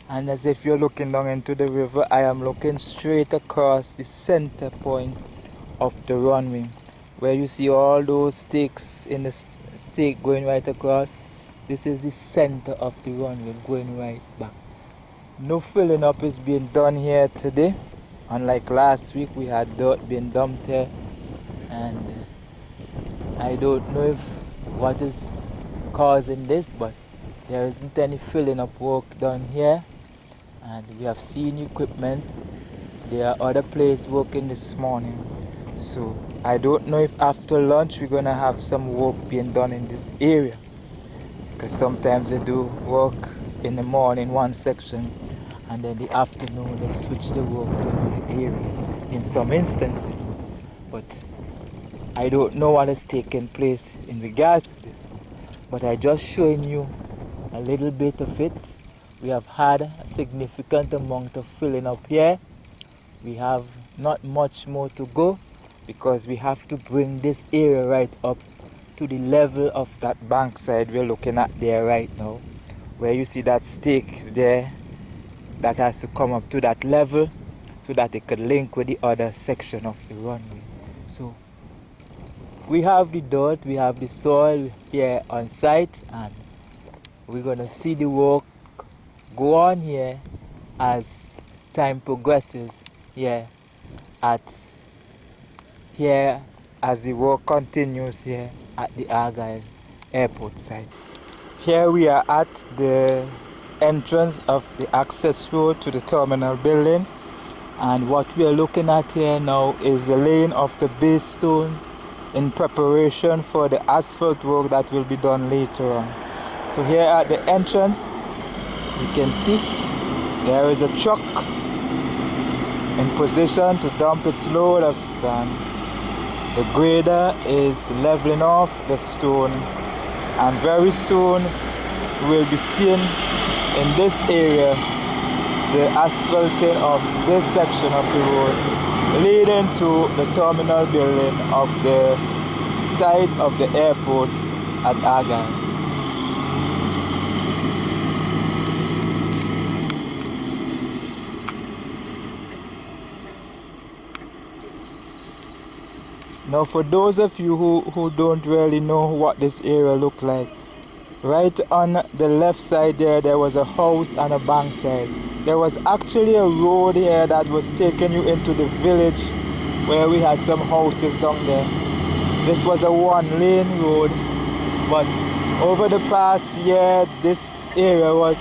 and as if you're looking down into the river, I am looking straight across the center point of the runway, where you see all those stakes in the stake going right across. This is the center of the runway going right back. No filling up is being done here today. Unlike last week, we had dirt being dumped here, and I don't know if what is causing this, but there isn't any filling up work done here. And we have seen equipment. There are other players working this morning. So I don't know if after lunch we're gonna have some work being done in this area, because sometimes they do work in the morning one section and then the afternoon they switch the work to another area in some instances. But I don't know what is taking place in regards to this, but I just showing you a little bit of it. We have had a significant amount of filling up here. We have not much more to go, because we have to bring this area right up to the level of that bank side we're looking at there right now, where you see that stake is there. That has to come up to that level so that it could link with the other section of the runway. So we have the dirt, we have the soil here on site, and we're gonna see the work go on here as time progresses here as the work continues here at the Argyle airport site. Here we are at the entrance of the access road to the terminal building, and what we are looking at here now is the laying of the base stones in preparation for the asphalt work that will be done later on. So here at the entrance you can see there is a truck in position to dump its load of sand. The grader is leveling off the stone, and very soon we will be seeing in this area the asphalting of this section of the road leading to the terminal building of the site of the airport at Argyle. Now for those of you who don't really know what this area look like, right on the left side there was a house and a bank side. There was actually a road here that was taking you into the village where we had some houses down there. This was a one-lane road, but over the past year this area was,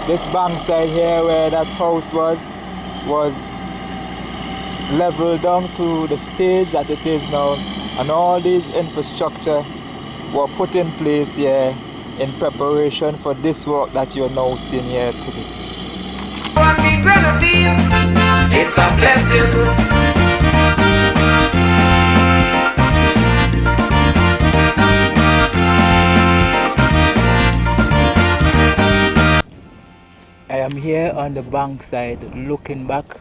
this bank side here where that house was leveled down to the stage that it is now, and all these infrastructure were put in place here in preparation for this work that you're now seeing here today. It's a blessing. I am here on the bank side looking back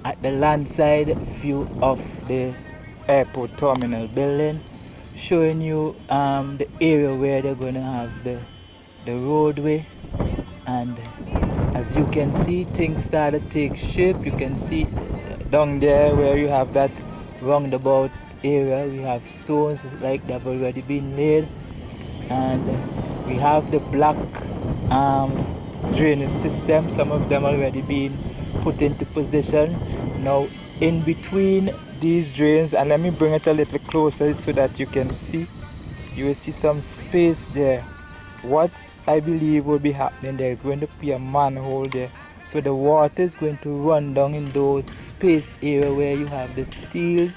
at the land side view of the airport terminal building, showing you the area where they're going to have the roadway. And as you can see, things start to take shape. You can see down there where you have that roundabout area, we have stones like that have already been laid, and we have the black drainage system, some of them already been put into position. Now in between these drains, and let me bring it a little closer so that you can see, you will see some space there. What I believe will be happening there is going to be a manhole there, so the water is going to run down in those space area where you have the steels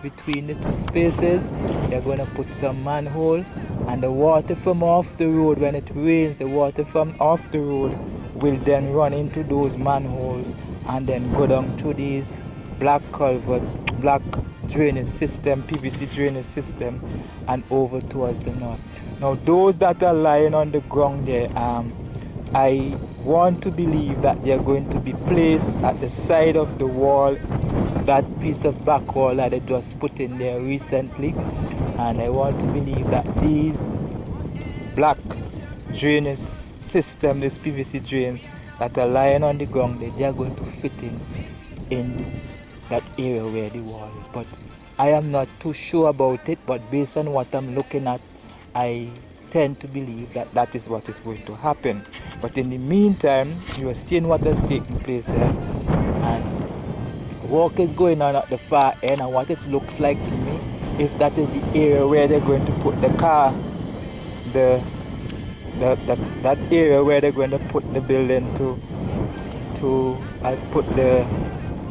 between the two spaces. They're going to put some manhole, and the water from off the road, when it rains, the water from off the road will then run into those manholes and then go down to these black culvert, black drainage system, PVC drainage system, and over towards the north. Now those that are lying on the ground there, I want to believe that they are going to be placed at the side of the wall, that piece of back wall that they just put in there recently, and I want to believe that these black drainage system, these PVC drains that are lying on the ground, they are going to fit in that area where the wall is. But I am not too sure about it, but based on what I'm looking at, I tend to believe that that is what is going to happen. But in the meantime, you are seeing what has taken place here, and work is going on at the far end, and what it looks like to me, if that is the area where they're going to put the car, that area where they're going to put the building to put the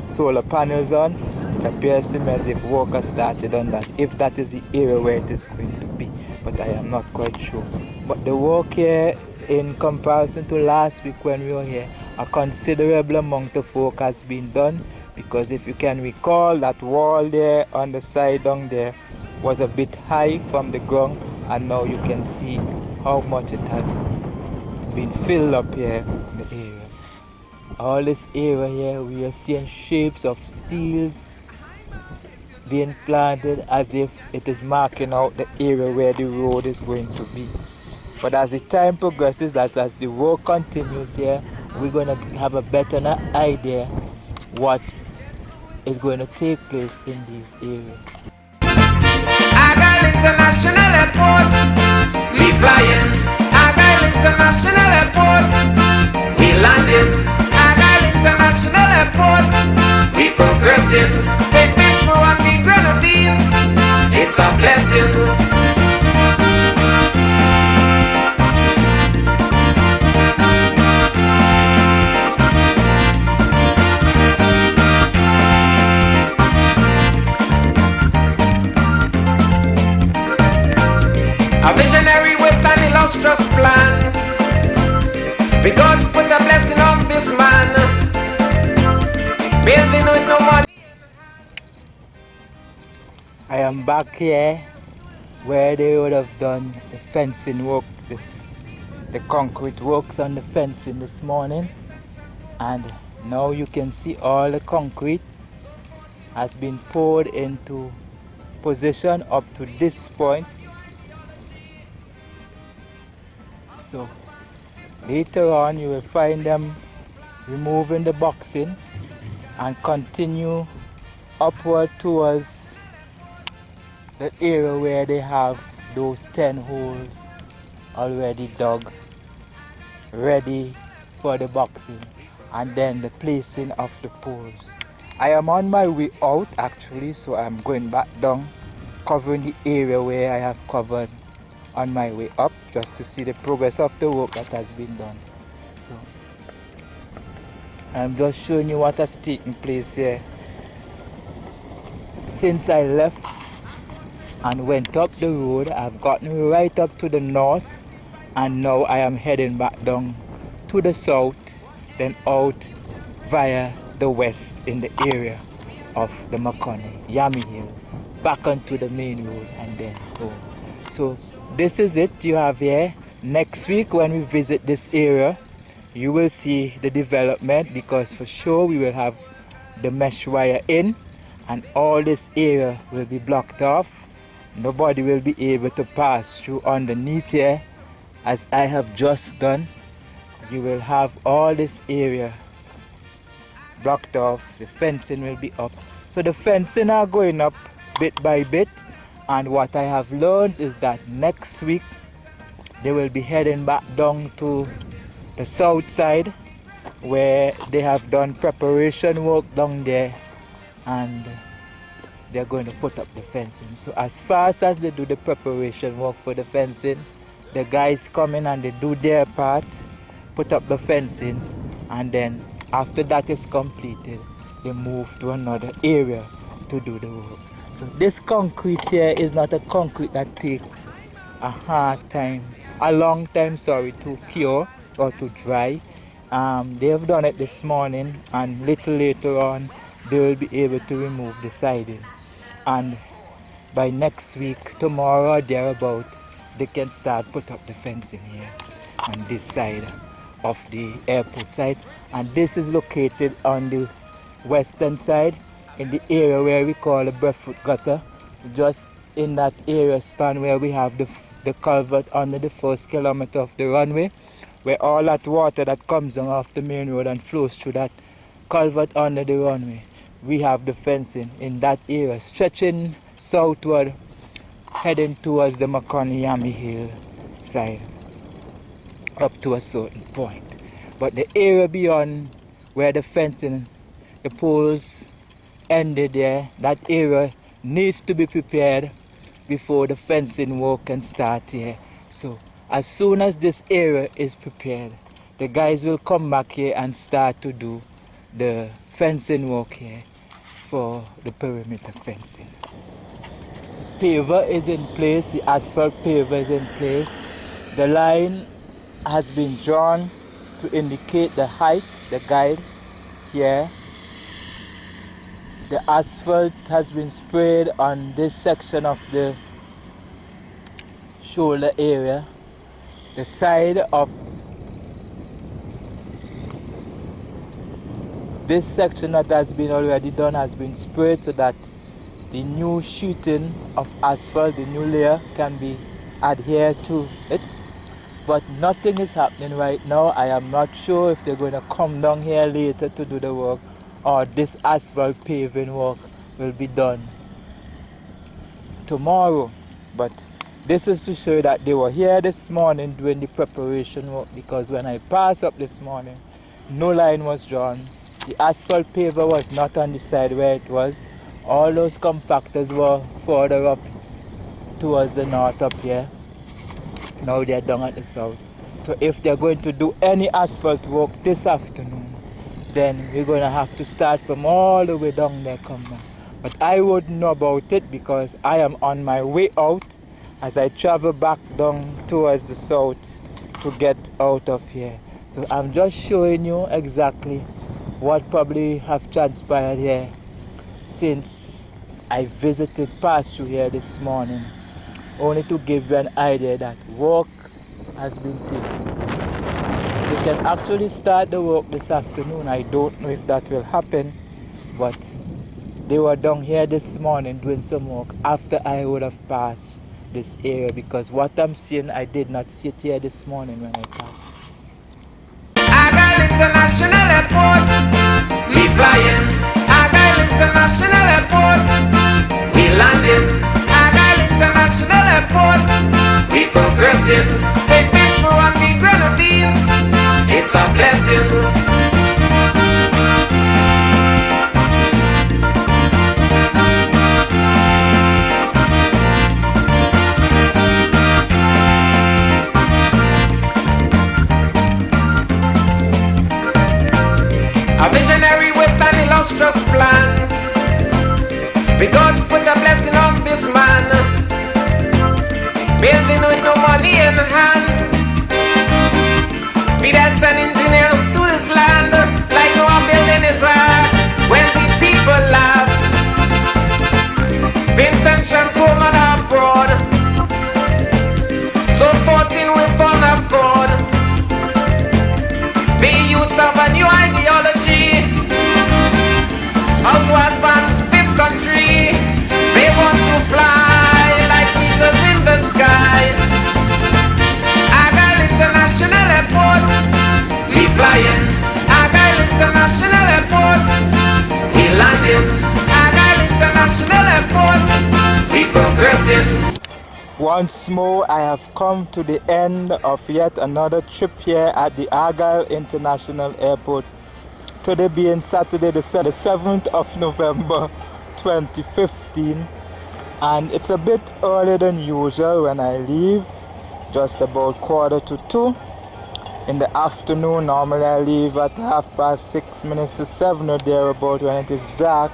solar panels on, it appears to me as if work has started on that, if that is the area where it is going to be, but I am not quite sure. But the work here, in comparison to last week when we were here, a considerable amount of work has been done, because if you can recall, that wall there on the side down there was a bit high from the ground, and now you can see how much it has been filled up here in the area. All this area here, we are seeing shapes of steels being planted as if it is marking out the area where the road is going to be. But as the time progresses, as the work continues here, we're going to have a better idea what is going to take place in these areas. Argyle International Airport, we flying. Argyle International Airport, we landing. Argyle International Airport, we progressing. Say thanks for what we grenadines. It's a blessing. A visionary with an illustrious plan. The gods put a blessing on this man. Building with no money. I am back here where they would have done the fencing work, the concrete works on the fencing this morning, and now you can see all the concrete has been poured into position up to this point. So later on you will find them removing the boxing and continue upward towards the area where they have those 10 holes already dug, ready for the boxing, and then the placing of the poles. I am on my way out actually, so I'm going back down, covering the area where I have covered on my way up, just to see the progress of the work that has been done. So I'm just showing you what has taken place here since I left and went up the road, I've gotten right up to the north, and now I am heading back down to the south, then out via the west in the area of the Makoni, Yami Hill, back onto the main road and then home. So this is it you have here. Next week when we visit this area, you will see the development, because for sure we will have the mesh wire in and all this area will be blocked off. Nobody will be able to pass through underneath here as I have just done. You will have all this area blocked off. The fencing will be up. So the fencing are going up bit by bit, and what I have learned is that next week they will be heading back down to the south side where they have done preparation work down there, and they're going to put up the fencing. So as fast as they do the preparation work for the fencing, the guys come in and they do their part, put up the fencing, and then after that is completed, they move to another area to do the work. So this concrete here is not a concrete that takes a long time to cure or to dry. They have done it this morning, and little later on they will be able to remove the siding, and by next week, tomorrow or thereabout, they can start put up the fencing here on this side of the airport side. And this is located on the western side in the area where we call the Breadfruit Gutter, just in that area span where we have the culvert under the first kilometer of the runway, where all that water that comes on off the main road and flows through that culvert under the runway. We have the fencing in that area stretching southward, heading towards the Makoni Yami Hill side up to a certain point. But the area beyond where the fencing, the poles ended there, that area needs to be prepared before the fencing work can start here. So as soon as this area is prepared, the guys will come back here and start to do the fencing work here for the perimeter fencing. Paver is in place, the asphalt paver is in place. The line has been drawn to indicate the height, the guide here. The asphalt has been sprayed on this section of the shoulder area. The side of this section that has been already done has been sprayed so that the new sheeting of asphalt, the new layer, can be adhered to it. But nothing is happening right now. I am not sure if they're going to come down here later to do the work, or this asphalt paving work will be done tomorrow. But this is to show that they were here this morning doing the preparation work, because when I passed up this morning, no line was drawn. The asphalt paver was not on the side where it was. All those compactors were further up towards the north up here. Now they're down at the south. So if they're going to do any asphalt work this afternoon, then we're going to have to start from all the way down there, come down. But I wouldn't know about it because I am on my way out as I travel back down towards the south to get out of here. So I'm just showing you exactly what probably have transpired here since I passed through here this morning, only to give you an idea that work has been taken. We can actually start the work this afternoon. I don't know if that will happen, but they were down here this morning doing some work after I would have passed this area, because what I'm seeing, I did not see it here this morning when I passed. Argyle International Airport, we flying. Argyle International Airport, we landing. Argyle International Airport, we progressing. Say thanks for what we grenadines, it's a blessing. A visionary with an illustrious plan. The gods put businessman, building with no money in hand. Be that's an engineer to this land, like no one building is hard. When the people laugh, Vincent Chance woman abroad, supporting with fun accord. The youths have a new ideology how to advance this country. They want to fly like eagles in the sky. Argyle International Airport, we flying. Argyle International Airport, we landing. Argyle International Airport, we progressing. Once more, I have come to the end of yet another trip here at the Argyle International Airport. Today being Saturday the 7th of November 2015, and it's a bit earlier than usual when I leave, just about 1:45 in the afternoon. Normally I leave at 6:06 or thereabout when it is dark,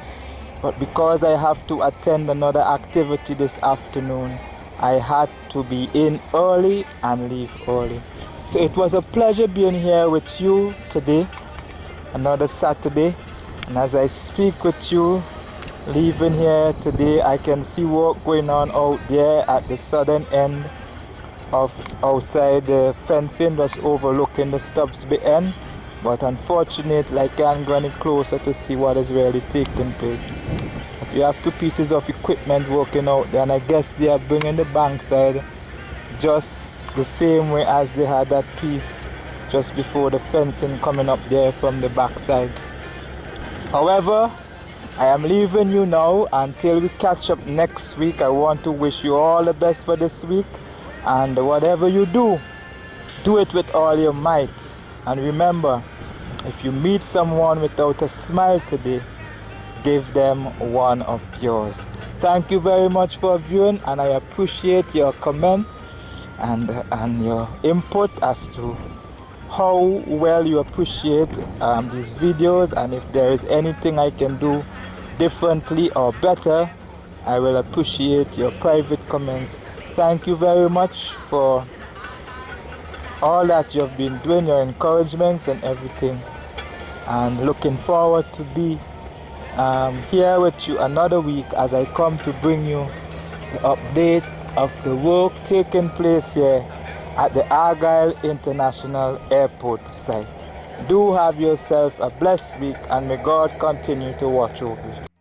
but because I have to attend another activity this afternoon, I had to be in early and leave early. So it was a pleasure being here with you today, another Saturday, and as I speak with you, leaving here today, I can see work going on out there at the southern end of outside the fencing that's overlooking the Stubbsby end, but unfortunately I can't go any closer to see what is really taking place. But we have two pieces of equipment working out there, and I guess they are bringing the bankside just the same way as they had that piece just before the fencing coming up there from the backside. However, I am leaving you now. Until we catch up next week, I want to wish you all the best for this week, and whatever you do, do it with all your might. And remember, if you meet someone without a smile today, give them one of yours. Thank you very much for viewing, and I appreciate your comment and your input as to how well you appreciate these videos, and if there is anything I can do differently or better, I will appreciate your private comments. Thank you very much for all that you have been doing, your encouragements and everything, and looking forward to be here with you another week as I come to bring you the update of the work taking place here at the Argyle International Airport site. Do have yourself a blessed week, and may God continue to watch over you.